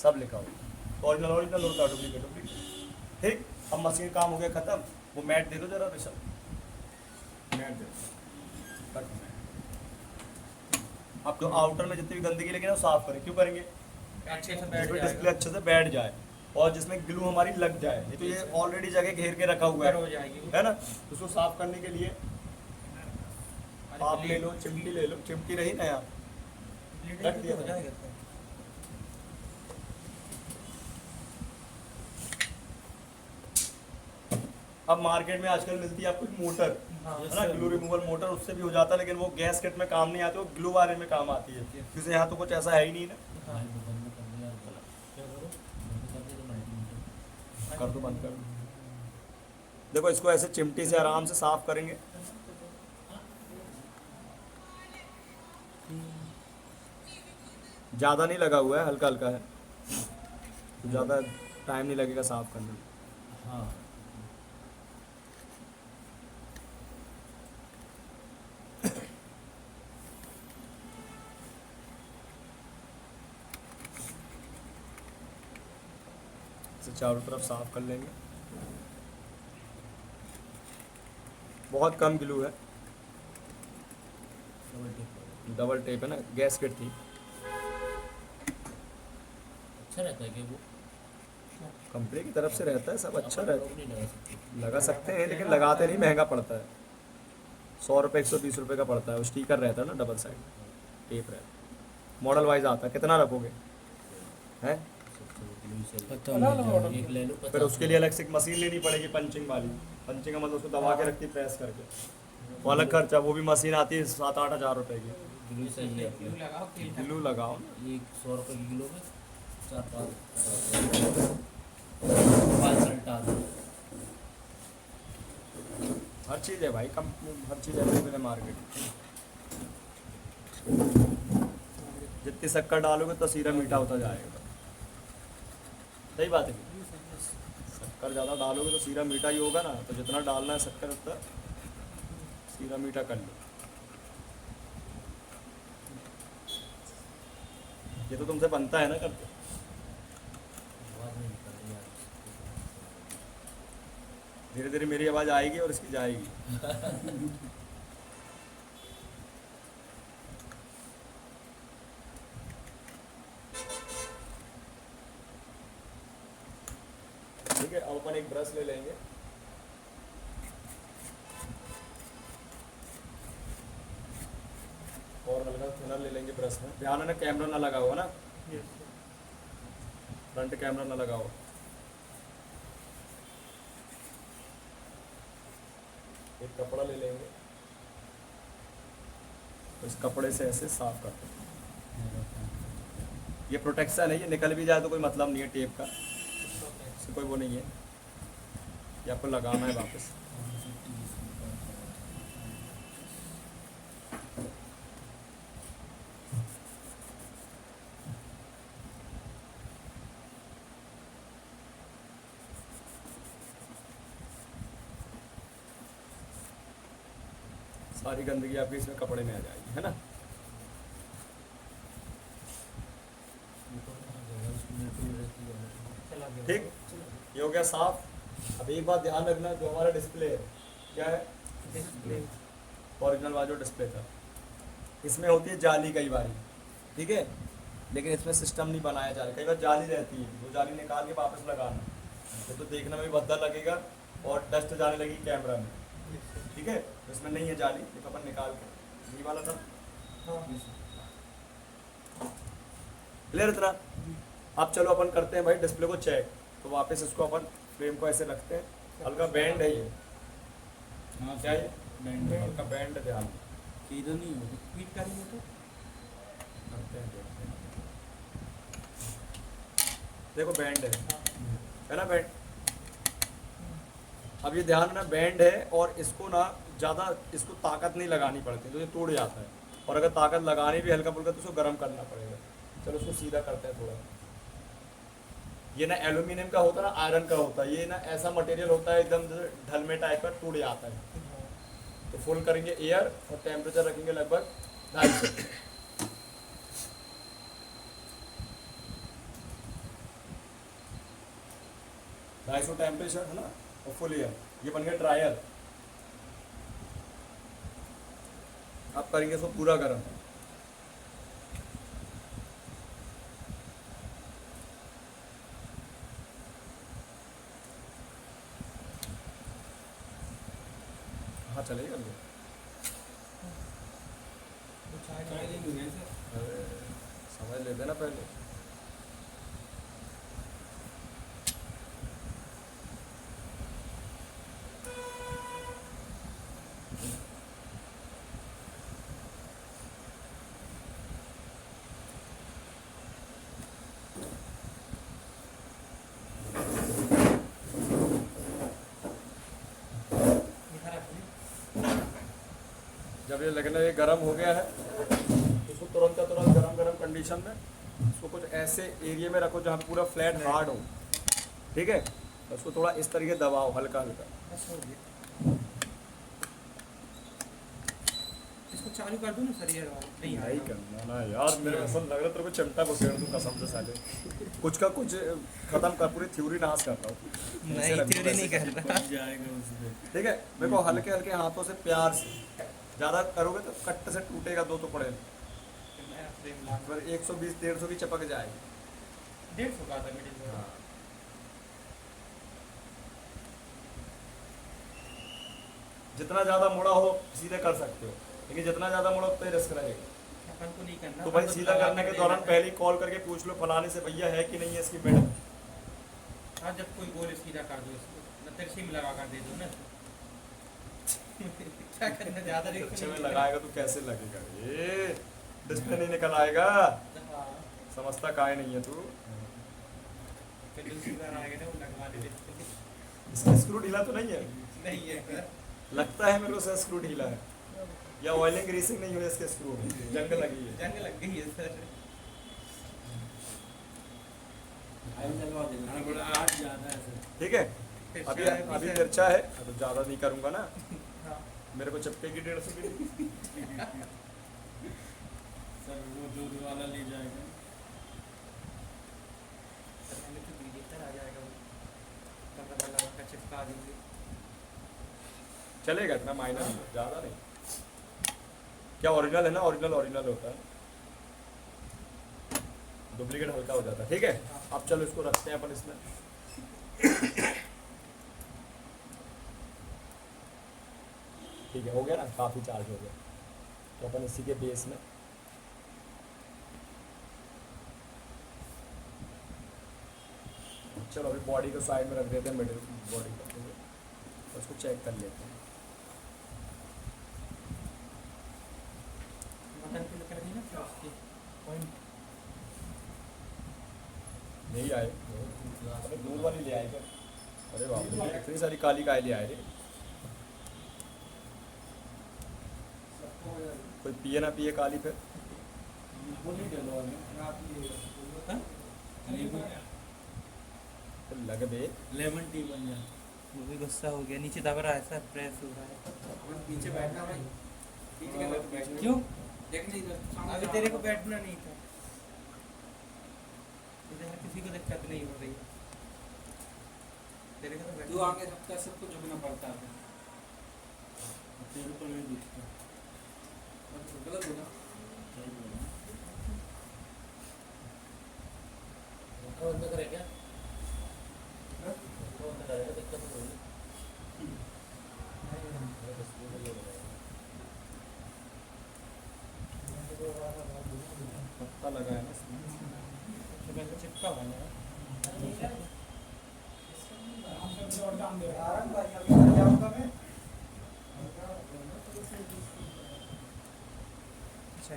सब लिखा हुआ। ओरिजिनल ओरिजिनल होता है, डुप्लीकेट डुप्लीकेट। ठीक, अब मशीन काम हो गया खत्म। वो मैट दे दो जरा ऋषभ, मैट दे दो। Cut mat. अब जो आउटर में जितनी भी गंदगी लगी ना वो साफ करें। क्यों करेंगे? अच्छे से बैठ जिसमें जाएगा। डिस्प्ले अच्छे से बैठ जाए और जिसमें ग्लू हमारी लग जाए। ये तो ये ऑलरेडी जगह घेर के रखा हुआ ऊपर हो है, जाएगी वो। है ना। उसको साफ करने के लिए आप ले लो, चिमटी ले लो, चिमटी रही ना यहाँ, रख दिया हो जाएगा। अब मार्केट में आजकल मिलती है आपको एक मोटर, है ना, ग्लू रिमूवल मोटर, उससे भी हो जाता है, लेकिन वो गैस किट में काम नहीं आती, वो ग्लू वाले में काम आती है। क्योंकि यहाँ तो कुछ ऐसा है ही नहीं ना। हाँ, वो बंद कर दिया बोला। क्या करो? बंद कर दिया तो मल्टीमीटर। कर दो, बंद कर दो। देखो इसको ऐसे चिमटी से आराम से साफ करेंगे। ज़्यादा नहीं लगा हुआ है, हल्का हल्का है, तो ज़्यादा टाइम नहीं लगेगा साफ करने में। हाँ, इसे चारों तरफ साफ कर लेंगे। बहुत कम ग्लू है, डबल टिक करो। डबल टेप है ना, गैस किट थी। अच्छा रहता है कि वो कंपनी की तरफ से रहता है, सब अच्छा अपन रहता लोग नहीं लगा सकते। है। लगा सकते हैं लेकिन लगाते नहीं, महंगा पड़ता है। 100 रुपये 120 रुपये का पड़ता है। वो स्टिकर रहता है ना, डबल साइड टेप रहता है, मॉडल वाइज आता है। कितना रखोगे हैं? सबसे वो ग्लू से पता अलग अलग नहीं मॉडल। एक ले लो, फिर उसके लिए अलग से एक मशीन लेनी पड़ेगी, पंचिंग वाली। पंचिंग का मतलब उसको दबा के रखती है प्रेस करके, वो अलग खर्चा। वो भी मशीन आती है 7-8 हज़ार रुपये की। ग्लू सही है। ग्लू लगाओ फिर ग्लू लगाओ ना। ये 100 रुपये की किलो में 4-5 सेंट आ रहा है। हर चीज़ है भाई, कंपनी हर चीज़ अवेलेबल है मार्केट में। जितनी शक्कर डालोगे तो सीरा मीठा होता जाएगा। सही बात है, शक्कर ज़्यादा डालोगे तो सीरा मीठा ही होगा ना। तो जितना डालना है शक्कर उतना सीरा मीठा कर लो। ये तो तुमसे बनता है ना करते। आवाज़ नहीं निकल रही यार। धीरे धीरे मेरी आवाज़ आएगी और इसकी जाएगी। ठीक है, अब अपन एक ब्रश ले लेंगे। और हल्का थिनर ले लेंगे ब्रश में। ध्यान है ना, कैमरा ना लगा हुआ ना, फ्रंट कैमरा ना लगा हो। एक कपड़ा ले लेंगे, इस कपड़े से ऐसे साफ करते हैं। ये प्रोटेक्शन है, ये निकल भी जाए तो कोई मतलब नहीं है टेप का, इससे कोई वो नहीं है। ये आपको लगाना है वापस। सारी गंदगी आपकी इसमें कपड़े में आ जाएगी, है ना। ठीक, ये हो गया साफ। अब एक बात ध्यान रखना, जो हमारा डिस्प्ले है क्या है, ओरिजिनल वाला जो डिस्प्ले था, इसमें होती है जाली कई बार, ठीक है, लेकिन इसमें सिस्टम नहीं बनाया जा रहा। कई बार जाली रहती है, वो जाली निकाल के वापस लगाना, तो देखने में भी भद्दा लगेगा और डस्ट जाने लगी कैमरा में, ठीक है। इसमें नहीं है जाली, तो अपन निकाल के, ये वाला था क्लियर इतना। अब चलो अपन करते हैं भाई डिस्प्ले को चेक। तो वापस इसको अपन फ्रेम को ऐसे रखते हैं, हल्का बैंड है ये, हाँ क्या है, बैंड हल्का बैंड है, ध्यान सीधा नहीं होगा। ट्वीट करेंगे तो करते हैं, देखते हैं। देखो बैंड है ना बैंड। अब ये ध्यान ना बैंड है, और इसको ना ज़्यादा इसको ताकत नहीं लगानी पड़ती, तो ये टूट जाता है। और अगर ताकत लगानी भी हल्का फुल्का तो उसको गर्म करना पड़ेगा। चलो उसको सीधा करते हैं थोड़ा। ये ना एल्यूमिनियम का होता है ना आयरन का होता है, ये ना ऐसा मटेरियल होता है एकदम ढलमे टाइप का, टूट जाता है। तो फुल करेंगे एयर और टेम्परेचर रखेंगे लगभग 250। टेम्परेचर है ना, और फुल एयर। ये बन गया ट्रायल। अब करेंगे इसको पूरा गर्म। हाँ चलेगा ये। चाय लेंगे सर। अरे समझ लेते ना पहले। जब ये लगना ये गर्म हो गया है, इसको तुरंत का तुरंत गरम कंडीशन में इसको कुछ ऐसे एरिया में रखो जहाँ पे पूरा फ्लैट हार्ड हो, ठीक है। तो उसको थोड़ा इस तरीके दबाओ हल्का हल्का। इसको चालू कर दूं ना सर, ये नहीं नहीं करना ना यार, मेरे को लग रहा है तेरे को चिमटा को सेड़ दूं कसम से साले। कुछ का कुछ खत्म कर, पूरी थ्योरी नाश कर रहा हूँ। नहीं थ्योरी नहीं कर रहा। बन जाएगा उसमें। ठीक है, मेरे को हल्के हल्के हाथों से प्यार से, ज़्यादा करोगे तो कट से टूटेगा दो टुकड़े। पर 120-150 की चपक जाएगी। 150 का था मिडिल। हाँ। जितना ज़्यादा मुड़ा हो सीधे कर सकते हो, लेकिन जितना ज़्यादा मुड़ा उतना ही रिस्क रहेगा। अपन को नहीं करना। तो भाई सीधा करने के दौरान पहले कॉल करके पूछ लो फलाने से, भैया है कि नहीं है इसकी मैडम। हाँ जब कोई बोले सीधा कर दो इसको, न तिरछे में लगा कर दे दो ना। क्या करना, ज़्यादा अच्छे में लगाएगा तो कैसे लगेगा, ये डिस्प्ले नहीं निकल आएगा। समझता काहे नहीं है तू। फिर दूसरी बार आएगा ना वो लगवा दे। इसका स्क्रू ढीला तो नहीं है? नहीं है सर। लगता है मेरे को सर स्क्रू ढीला है, या ऑयलिंग ग्रीसिंग नहीं हुई इसके स्क्रू में, जंग लगी है। जंग लग गई है सर। हाँ, बड़ा आज ज़्यादा है सर। ठीक है, अभी अभी तिरछा है तो ज़्यादा नहीं करूँगा ना, हाँ। मेरे को चप्पे की 150 की। सर वो दूध वाला ले जाएगा। सर मैंने तो बीजेतर आ जाएगा वो, कपड़ा लगा कर चिपका देंगे। चलेगा, इतना माइनर नहीं, ज़्यादा नहीं। क्या ओरिजिनल है ना, ओरिजिनल होता है, डुप्लीकेट हल्का हो जाता है। ठीक है, अब चलो इसको रखते हैं अपन इसमें। ठीक है, हो गया ना, काफ़ी चार्ज हो गया। तो अपन इसी के बेस में चलो अभी बॉडी को साइड में रख देते हैं, मिडिल बॉडी को, तो उसको चेक कर लेते हैं। बटन पे कर दी ना फिर उसके पॉइंट नहीं आए, अरे दूध वाली ले आए क्या? अरे बाप रे, इतनी सारी काली काय ले आए रे। कोई पिए ना पिए काली फिर। तो लग बे लेमन टी बन जाए। वो भी गुस्सा हो गया, नीचे दब रहा है सर, प्रेस हो रहा है। पीछे बैठना भाई, क्यों? देखने इधर अभी तेरे को बैठना नहीं था, इधर किसी को दिक्कत नहीं हो रही। तेरे का तो तू आगे रखता है, सबको झुकना पड़ता है। तेरे को नहीं दिखता। गलत बोला। उनका बंद करे क्या? उनका बंद करेगा दिक्कत नहीं होगी। पत्ता लगा है ना इसमें। सुबह चिपका हुआ है। और काम दे रहा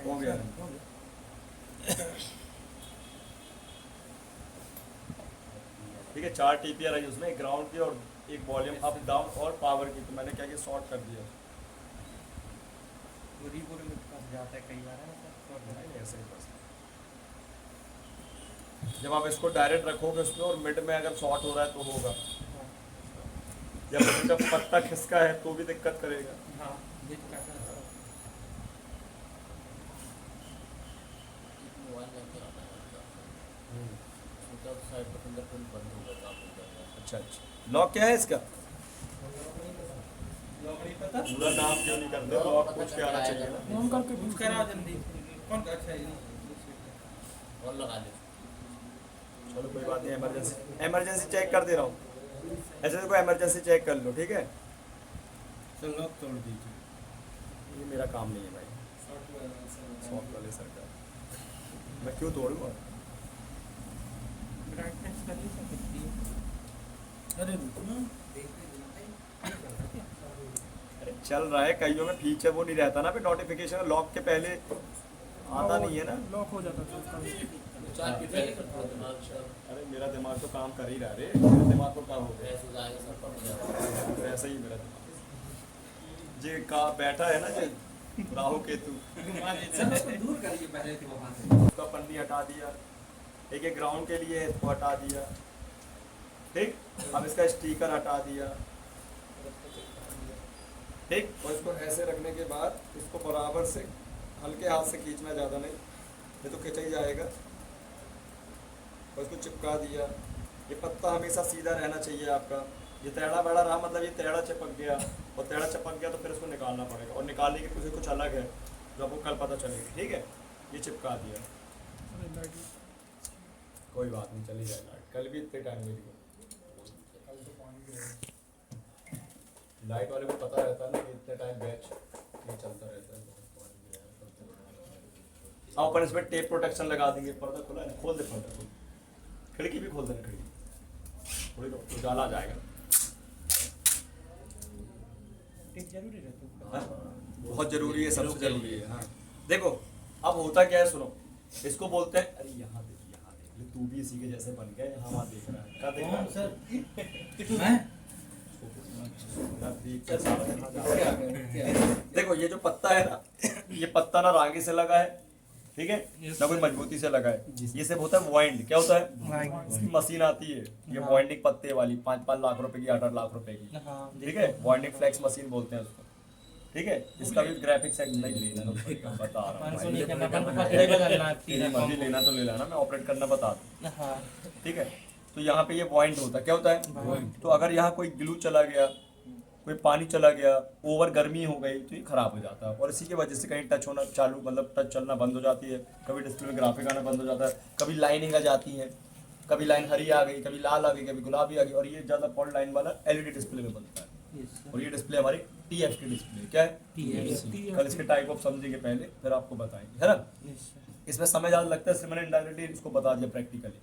हो गया। ठीक है, 4 टीपीआर आई उसमें, एक ग्राउंड की और एक वॉल्यूम अप डाउन और पावर की। तो मैंने क्या किया, शॉर्ट कर दिया। पूरी पूरी में फंस जाता है कई बार है ना सर। नहीं, ऐसे ही बस। जब आप इसको डायरेक्ट रखोगे उसमें और मिड में अगर शॉर्ट हो रहा है तो होगा, या फिर जब पत्ता खिसका है तो भी दिक्कत करेगा। हाँ ये तो कैसा है। मोबाइल करके आता है उसका साइड पर फिंगरप्रिंट बंद हो गया, काम हो जाएगा। अच्छा अच्छा, लॉक क्या है इसका? लोग नहीं पता। पूरा नाम क्यों नहीं करते, लॉक पूछ के आना चाहिए ना। फोन करके कुछ पूछ करा जल्दी। कौन का अच्छा है? और लगा ले। चलो कोई बात नहीं, इमरजेंसी चेक कर दे रहा हूँ। ऐसे तो कोई इमरजेंसी चेक कर लो, ठीक है। तो लॉक तोड़ दीजिए। ये मेरा काम नहीं है भाई, शॉप वाले सरकार, मैं क्यों तोड़ूंगा। ब्राइटनेस कर ली सर कितनी है? अरे रुको ना। अरे चल रहा है, कईयों में फीचर वो नहीं रहता ना, फिर नोटिफिकेशन लॉक के पहले आता नहीं है ना। लॉक हो जाता है उसका भी। चार पीपल करता है दिमाग से। अरे मेरा दिमाग तो काम कर ही रहा रे, मेरे दिमाग को क्या हो गया। ऐसे जाएगा सर पड़ जाएगा। वैसे ही मेरा दिमाग जे का बैठा है ना, जे राहु केतु, सब उसको दूर करिए पहले तो वहाँ से। उसका पन्नी हटा दिया, एक एक ग्राउंड के लिए इसको हटा दिया, ठीक। अब इसका स्टिकर हटा दिया, ठीक। और इसको ऐसे रखने के बाद इसको बराबर से हल्के हाथ से खींचना, ज़्यादा नहीं, ये तो खिंच ही जाएगा। और इसको चिपका दिया। ये पत्ता हमेशा सीधा रहना चाहिए आपका। ये टेढ़ा बेढ़ा रहा मतलब ये टेढ़ा चिपक गया, और टेढ़ा चिपक गया तो फिर इसको निकालना पड़ेगा, और निकालने की प्रोसेस कुछ अलग है जो आपको कल पता चलेगा, ठीक है। ये चिपका दिया, अरे लाइट कोई बात नहीं, चली जाएगा। कल भी इतने टाइम मेरी लाइट वाले को पता रहता है ना कि इतने टाइम बैच ये चलता रहता है। अब अपन इसमें टेप प्रोटेक्शन लगा देंगे। पर्दा खुला है, खोल दे पर्दा, खोल, खिड़की भी खोल देना, खिड़की थोड़ी तो उजाला आ जाएगा। टिप जरूरी रहती है। हाँ, बहुत जरूरी है, सबसे जरूरी है। हाँ देखो, अब होता क्या है, सुनो, इसको बोलते हैं, अरे यहाँ देख, यहाँ देख ले, तू भी इसी के जैसे बन गया, यहाँ वहाँ देख रहा है, क्या देख रहा है सर मैं देखो ये जो पत्ता है ना, ये पत्ता ना रागी से लगा है, ठीक है, ना कोई मजबूती से लगा है। ये सब होता है वाइंड। क्या होता है? इसकी मशीन आती है, ये वाइंडिंग पत्ते वाली, 5-5 लाख रुपए की, 8-8 लाख रुपए की, हाँ ठीक है। वाइंडिंग फ्लेक्स मशीन बोलते हैं उसको, ठीक है। इसका भी ग्राफिक्स नहीं लेना, बता रहा हूँ नहीं करना, अपन को पता नहीं बदलना तेरी मर्जी, लेना तो ले लेना, मैं ऑपरेट करना बता दूँ, हाँ ठीक है। तो यहाँ पे ये वाइंड होता है। क्या होता है? तो अगर यहाँ कोई ग्लू चला गया, कोई पानी चला गया, ओवर गर्मी हो गई, तो ये खराब हो जाता है, और इसी की वजह से कहीं टच होना चालू, मतलब टच चलना बंद हो जाती है, कभी डिस्प्ले में ग्राफिक आना बंद हो जाता है, कभी लाइनिंग आ जाती है, कभी लाइन हरी आ गई, कभी लाल आ गई, कभी गुलाबी आ गई। और ये ज़्यादा पॉइंट लाइन वाला एलईडी डिस्प्ले में बनता है, और ये डिस्प्ले हमारी TFT डिस्प्ले। क्या है? कल इसके टाइप ऑफ समझेंगे पहले, फिर आपको बताएंगे, है ना। इसमें समय ज़्यादा लगता है, इसलिए मैंने इनडायरेक्टली इसको बता दिया प्रैक्टिकली।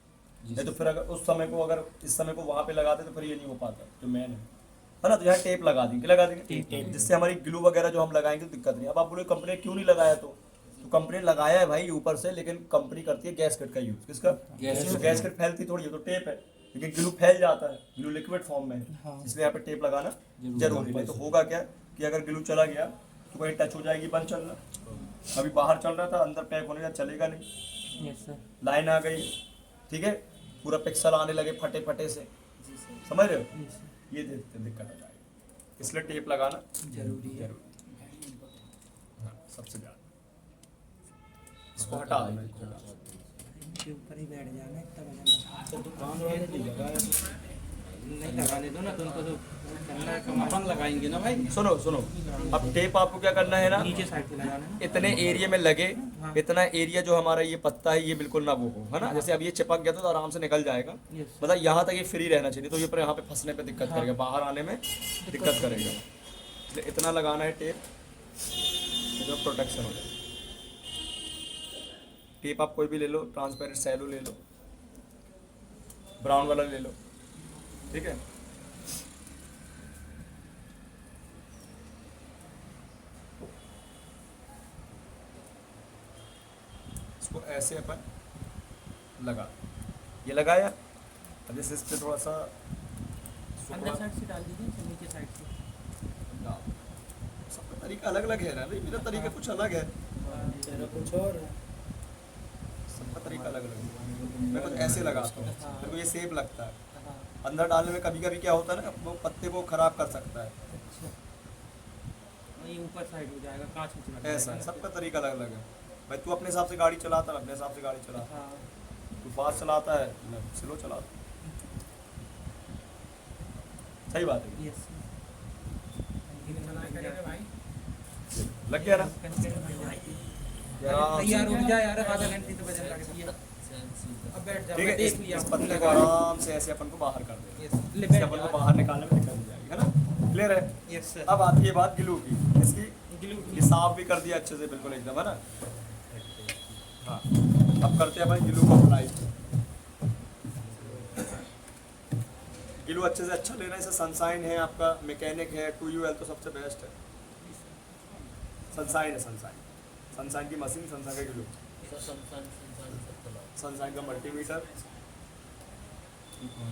नहीं तो फिर अगर उस समय को, अगर इस समय को वहाँ पे लगाते तो फिर ये नहीं हो पाता, जो मैन है ना। तो यहाँ टेप लगा देंगे, लगा देंगे, जिससे हमारी ग्लू वगैरह जो हम लगाएंगे तो दिक्कत नहीं। अब आप बोले कंपनी क्यों नहीं लगाया, तो कंपनी लगाया है भाई ऊपर से, लेकिन कंपनी करती है गैस कट का यूज़। किसका? गैस कट फैलती थोड़ी है, तो टेप है, लेकिन ग्लू फैल जाता है, ग्लू लिक्विड फॉर्म में है, इसलिए यहाँ पे टेप लगाना जरूरी। नहीं तो होगा क्या कि अगर ग्लू चला गया तो कहीं टच हो जाएगी, बंद चलना। अभी बाहर चल रहा था, अंदर पैक होने का, चलेगा नहीं। लाइन आ गई, ठीक है, पूरा पिक्सल आने लगे फटे फटे से, समझ रहे हो, ये दिक्कत आ जाएगी। इसलिए टेप लगाना जरूरी है। हाँ, सबसे ज़्यादा इसको हटा देना, इसको हटा देना। के ऊपर ही बैठ जाना, इतना वजन तो दुकान वाले नहीं लगाया। नहीं लगाने दो ना तुमको तो करना है कमाल। अपन लगाएंगे ना भाई। सुनो सुनो, अब टेप आपको क्या करना है ना, नीचे साइड से लगाना है। इतने एरिया में लगे, हाँ। इतना एरिया जो हमारा ये पत्ता है ये बिल्कुल ना वो हो, है ना। जैसे अब ये चिपक गया तो आराम से निकल जाएगा, यस मतलब यहाँ तक ये फ्री रहना चाहिए, तो ये पर यहाँ पे फंसने पे दिक्कत हाँ। करेगा, बाहर आने में दिक्कत करेगा। इसलिए इतना लगाना है टेप जो प्रोटेक्शन हो जाए। टेप आप कोई भी ले लो, ट्रांसपेरेंट सैलो ले लो, ब्राउन वाला ले लो, ठीक है। इसको ऐसे अपन लगा, ये लगाया, अब जैसे इस पे थोड़ा सा अंदर साइड से डाल दीजिए, नीचे साइड से। सबका तरीका अलग अलग है ना भाई, मेरा तरीका कुछ अलग है, तेरा कुछ और है। सबका तरीका अलग अलग है। मैं कुछ ऐसे लगाता हूँ, हाँ। मेरे को ये सेफ लगता है। हाँ अंदर डालने में कभी कभी क्या होता है ना, वो पत्ते को खराब कर सकता है, अच्छा, ये ऊपर साइड हो जाएगा, कांच में चिपक ऐसा जाएगा। सबका तरीका अलग अलग है भाई। तू अपने हिसाब से गाड़ी चलाता है, अपने हिसाब से गाड़ी चलाता हाँ है, तू फास्ट चलाता है, मैं स्लो चलाता हूँ। सही बात है, यस लग गया ना। तैयार हो जा यार, आधा घंटे तो वजन लग दिया। अब बैठ जा, ठीक मैं है, देख लिया इस पत्ते को आराम से ऐसे अपन को बाहर कर देंगे, यस ले इससे बैठ अपन को जा। बाहर निकालने में दिक्कत हो जाएगी, है ना। क्लियर है। Yes sir. अब आती है बात ग्लू की, इसकी ग्लू ये साफ भी कर दिया अच्छे से बिल्कुल एकदम, है ना। हाँ, अब करते हैं भाई ग्लू को अप्लाई। ग्लू अच्छे से अच्छा लेना है, इसे सनसाइन है आपका, मैकेनिक है, 2UL तो सबसे बेस्ट है। सनसाइन है, सनसाइन की मशीन, सनसाइन का ग्लू, सनसाइन का मल्टीमीटर,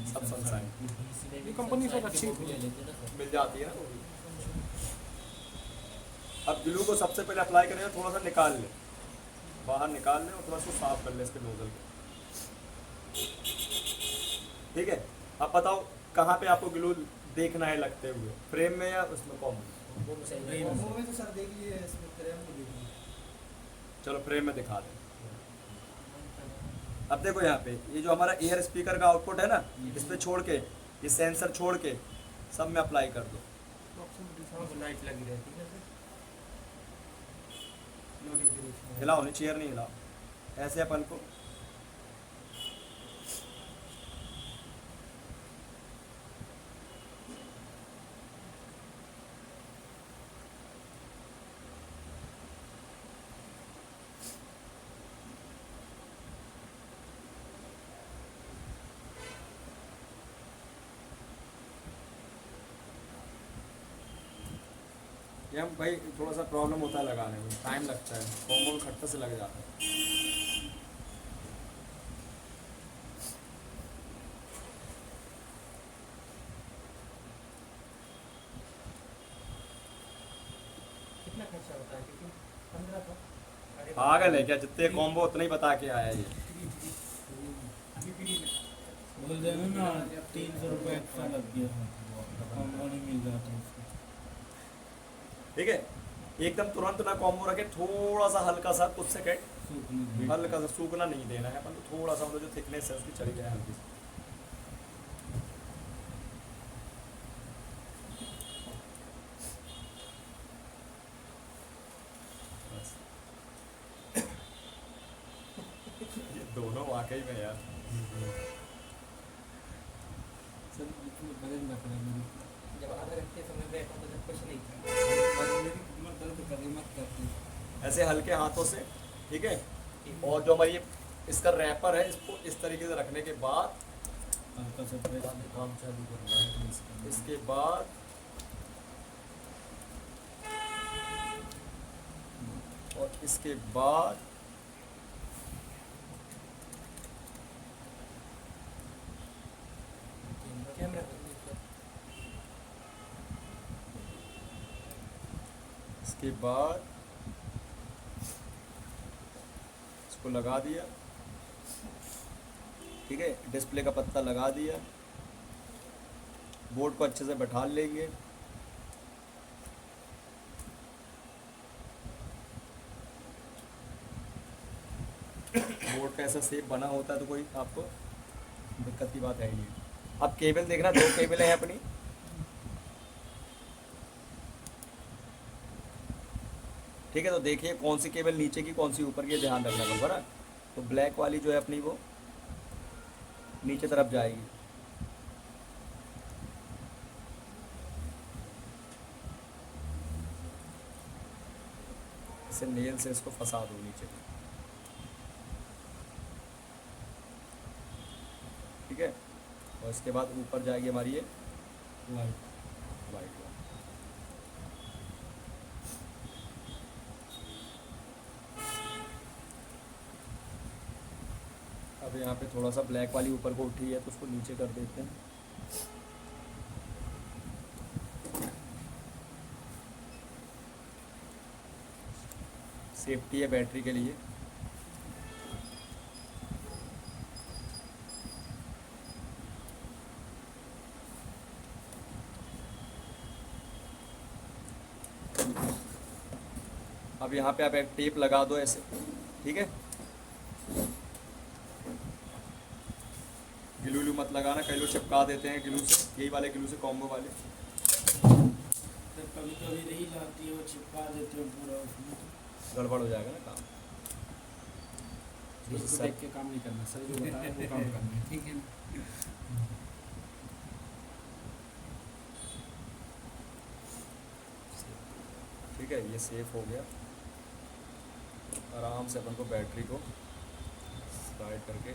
सब सनसाइन ये कंपनी सब अच्छी है। मिल जाती है ना वो भी। अब ग्लू को सबसे पहले अप्लाई करेंगे, थोड़ा सा निकाल ले, बाहर निकाल ले और थोड़ा सा साफ कर ले इसके नोजल को, ठीक है। अब बताओ कहाँ पे आपको ग्लू देखना है लगते हुए, फ्रेम में या उसमें कॉम? वो में तो सर देख लिए इसमें फ्रेम में देख लिए। चलो फ्रेम में दिखा दें। अब देखो यहाँ पे ये जो हमारा एयर स्पीकर का आउटपुट है ना, इस पे छोड़ के, ये सेंसर छोड़ के सब में अप्लाई कर दो। लाइट लगी रहती है सर, नोटिफिकेशन हिलाओ नहीं, चेयर नहीं हिलाओ, ऐसे अपन को ये हम भाई थोड़ा सा प्रॉब्लम होता है लगाने में, टाइम लगता है, कॉम्बो खट्टा से लग जाता है। कितना खर्चा होता है? क्योंकि 15 का अरे पागल है क्या, जितने कॉम्बो उतना ही बता के आया ये। बोल देना ना 300 रुपये एक्स्ट्रा लग गया, कॉम्बो नहीं मिल जाता उसको। ठीक है, एकदम तुरंत ना कॉम्बो रखे, थोड़ा सा हल्का सा कुछ सेकंड, सूखने दे। हल्का सा सूखना नहीं देना है अपन को, थोड़ा सा मतलब जो थिकनेस है उसकी चली जाए हल्की सी। बस। ये दोनों वाकई में यार, सर इतने बदल मत लेना। जब आधा घंटे समय बैठा तो जब कुछ नहीं था। और मेरी कमर दर्द कर रही, मत करती। ऐसे हल्के हाथों से, ठीक है। और जो हमारी ये इसका रैपर है, इसको इस तरीके से रखने के बाद, हल्का सा प्रेस काम चालू करना है इसका। इसके बाद और इसके बाद कैमरा कर लीजिए सर। इसके बाद इसको लगा दिया, ठीक है। डिस्प्ले का पत्ता लगा दिया, बोर्ड को अच्छे से बैठा लेंगे। बोर्ड का ऐसा शेप बना होता है तो कोई आपको दिक्कत की बात है ही नहीं। अब केबल देखना, 2 केबलें हैं अपनी। ठीक है, तो देखिए कौन सी केबल नीचे की कौन सी ऊपर की, ध्यान रखना होगा ना। तो ब्लैक वाली जो है अपनी वो नीचे तरफ जाएगी। इसे नेल से इसको फंसा दो नीचे। ठीक है, और इसके बाद ऊपर जाएगी हमारी ये वाइट वाइट। अब यहाँ पे थोड़ा सा ब्लैक वाली ऊपर को उठी है तो उसको नीचे कर देते हैं। सेफ्टी है बैटरी के लिए। अब यहाँ पे आप एक टेप लगा दो ऐसे। ठीक है, ग्लू व्लू मत लगाना, कई लोग चिपका देते हैं ग्लू से, यही वाले ग्लू से, कॉम्बो वाले। तो कभी कभी रही लाती है वो चिपका देते हैं पूरा उसमें, गड़बड़ हो जाएगा ना काम। इसको देख के काम नहीं करना, सर जो बताया वो काम करना है, ठीक है ना। ठीक है, ये सेफ हो गया। आराम से अपन को बैटरी को स्लाइड करके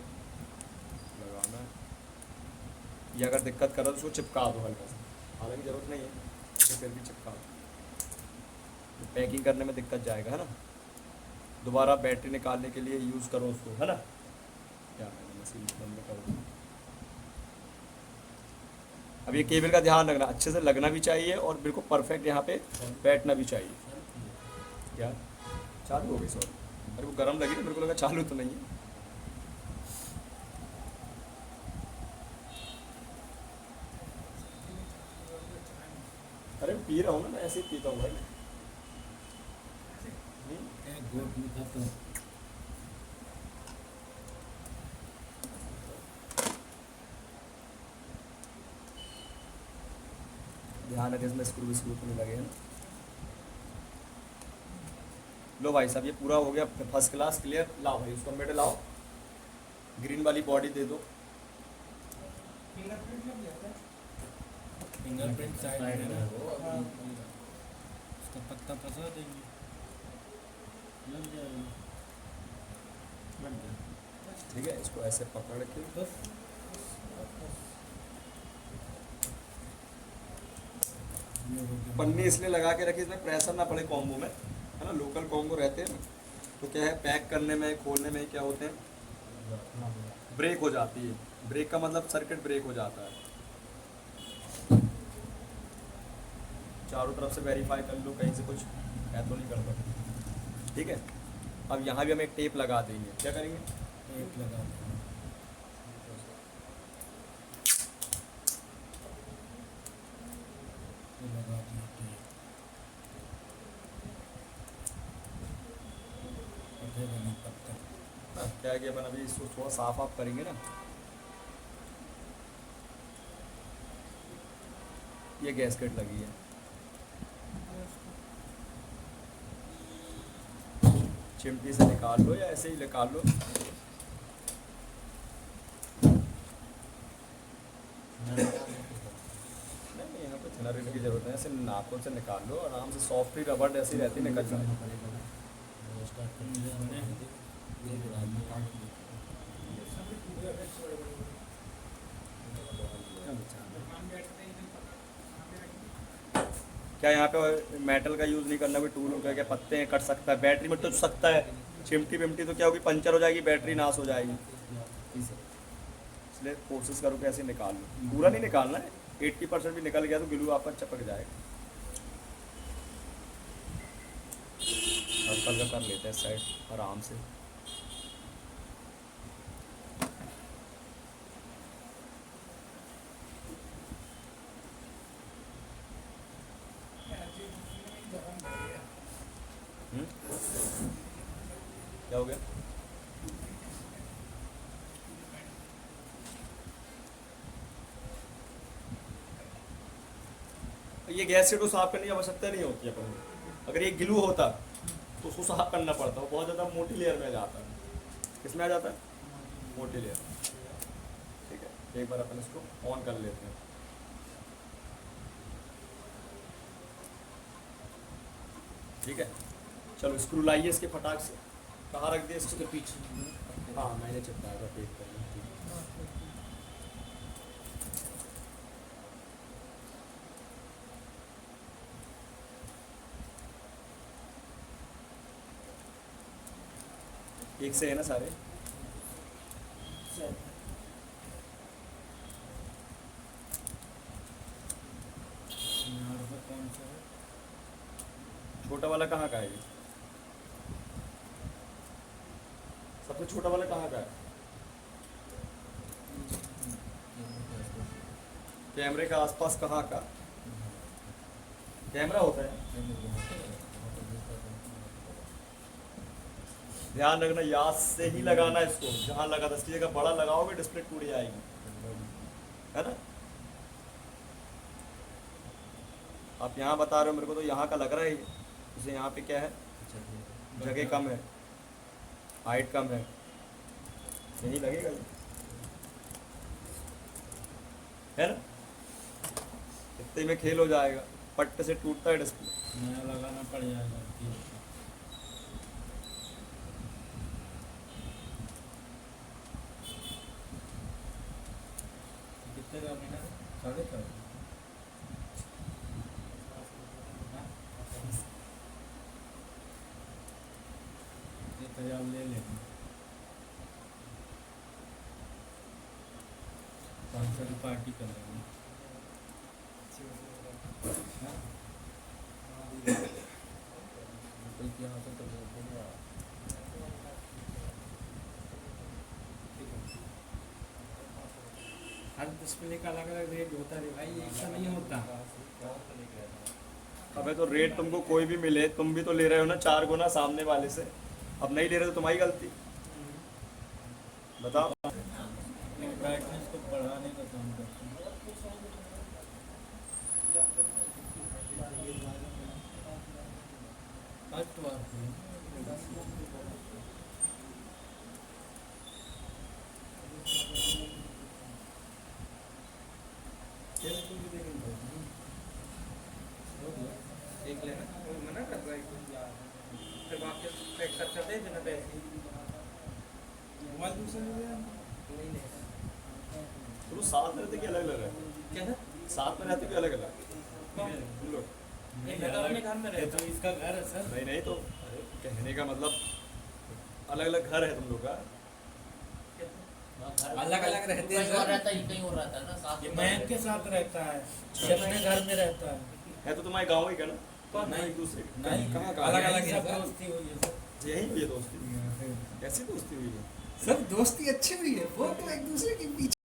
लगाना है। ये अगर दिक्कत करे तो उसको चिपका दो हल्का सा, हालांकि ज़रूरत नहीं है लेकिन फिर भी चिपका दो। पैकिंग करने में दिक्कत जाएगा, है ना। दोबारा बैटरी निकालने के लिए यूज़ करो उसको, है ना। क्या मैंने मशीन बंद कर दी। अब ये केबल का ध्यान रखना, अच्छे से लगना भी चाहिए और बिल्कुल परफेक्ट यहाँ पे बैठना भी चाहिए। क्या चालू हो गई? सॉरी, मेरे को गर्म लगी, मेरे को लगा चालू तो नहीं है। अरे पी रहा हूँ ना मैं, ऐसे ही पीता हूँ भाई। गोट में खाता है। ध्यान रखें इसमें स्क्रू स्क्रू तो नहीं लगे हैं। लो भाई साहब, ये पूरा हो गया, फर्स्ट क्लास, क्लियर। लाओ भाई उसको मेडल लाओ, ग्रीन वाली बॉडी दे दो। फिंगरप्रिंट साइड में है ना, वो उसका पत्ता फंसा देंगे, लग जाएगा। ठीक है, इसको ऐसे पकड़ के बस ये हो गया। पन्नी इसलिए लगा के रखी, इसमें प्रेशर ना पड़े कॉम्बो में, है ना। लोकल कॉम्बो रहते हैं ना, तो क्या है, पैक करने में, खोलने में क्या होते हैं, ब्रेक हो जाती है। ब्रेक का मतलब सर्किट ब्रेक हो जाता है। चारों तरफ से वेरीफाई कर लो, कहीं से कुछ है तो नहीं गड़बड़। ठीक है, अब यहाँ भी हम एक टेप लगा देंगे। क्या करेंगे, टेप लगा देंगे। ये लगा दिया टेप। उठेगा नहीं पत्ता। क्या है कि अपन अभी इसको थोड़ा साफ आप करेंगे ना। ये गैसकेट लगी है, चिमटी से निकाल लो या ऐसे ही निकाल लो। नहीं, यहाँ पे थिनर की जरूरत है, ऐसे नाखून से निकाल लो आराम से। सॉफ्ट ही रबड़ ऐसी रहती, निकल जाए। स्टार्ट हमने क्या यहाँ पे मेटल का यूज़ नहीं करना, कोई टूल होगा क्या, पत्ते हैं, कट सकता है, बैटरी में तो सकता है। चिमटी विमटी तो क्या होगी, पंचर हो जाएगी, बैटरी नाश हो जाएगी। इसलिए कोशिश करो कि ऐसे निकाल लो। पूरा नहीं निकालना है, 80% भी निकल गया तो ग्लू आपका चपक जाएगा। हल्का हल्का कर लेते हैं साइड आराम से। क्या हो गया, ये गैस शीट को साफ करने की आवश्यकता नहीं होती अपन को। अगर ये ग्लू होता तो उसको साफ करना पड़ता, वो बहुत ज़्यादा मोटी लेयर में आ जाता है। किसमें आ जाता है? मोटी लेयर। ठीक है, एक बार अपन इसको ऑन कर लेते हैं। ठीक है, चलो स्क्रू लाइए इसके फटाक से। कहाँ रख दिए इसके पीछे? हाँ मैंने चिपकाया था पेट पर। एक से है ना सारे? कौन सा है? छोटा वाला कहाँ का है ये? सबसे छोटा वाला कहाँ का है? कैमरे के आसपास कहाँ का कैमरा होता है? ध्यान रखना, याद से ही लगाना इसको। जहाँ लगा था इसकी जगह बड़ा लगाओगे डिस्प्ले टूट जाएगी, है ना? आप यहाँ बता रहे हो मेरे को, तो यहाँ का लग रहा है ये। जैसे यहाँ पे क्या है, जगह कम है, हाइट कम है, यही लगेगा ये, है ना? इतने में खेल हो जाएगा, पट्टे से टूटता है डिस्प्ले। नया लगाना पड़ जाएगा। कितने का महीना? 4.5। ले लेंगे 500 की पार्टी कर लेंगे। यहाँ से तो बोलते हैं हर डिस्प्ले का अलग अलग रेट होता है भाई, एक सा नहीं होता। अबे तो रेट तुमको कोई भी मिले, तुम भी तो ले रहे हो ना 4 गुना सामने वाले से। अब नहीं ले रहे तो तुम्हारी गलती। बताओ। ब्राइटनेस को बढ़ाने का काम करते हैं। फर्स्ट बार देख लेना, कोई मना कर रहा है फिर वापस पैक कर दे देना पैसे। मोबाइल दूसरा नहीं ले तुम साथ में रहते कि अलग अलग है? क्या था? साथ में रहते कि अलग अलग? तुम लोग नहीं, मैं तो अपने घर में रहता तो हूँ। इसका घर है सर। नहीं नहीं, तो अरे कहने का मतलब अलग अलग घर है तुम लोग का। अलग अलग रहते हैं कहीं और सर। रहता है, कहीं और रहता है ना साथ ये में। मैम के साथ रहता है, ये अपने घर में रहता है। तो तुम्हारे गाँव ही का ना? नहीं, एक दूसरे नहीं, कहाँ अलग कहाँ? अलग सब है। दोस्ती हुई है सर। यही हुई है दोस्ती? कैसी दोस्ती हुई है? सब दोस्ती अच्छी हुई है, वो तो एक दूसरे के पीछे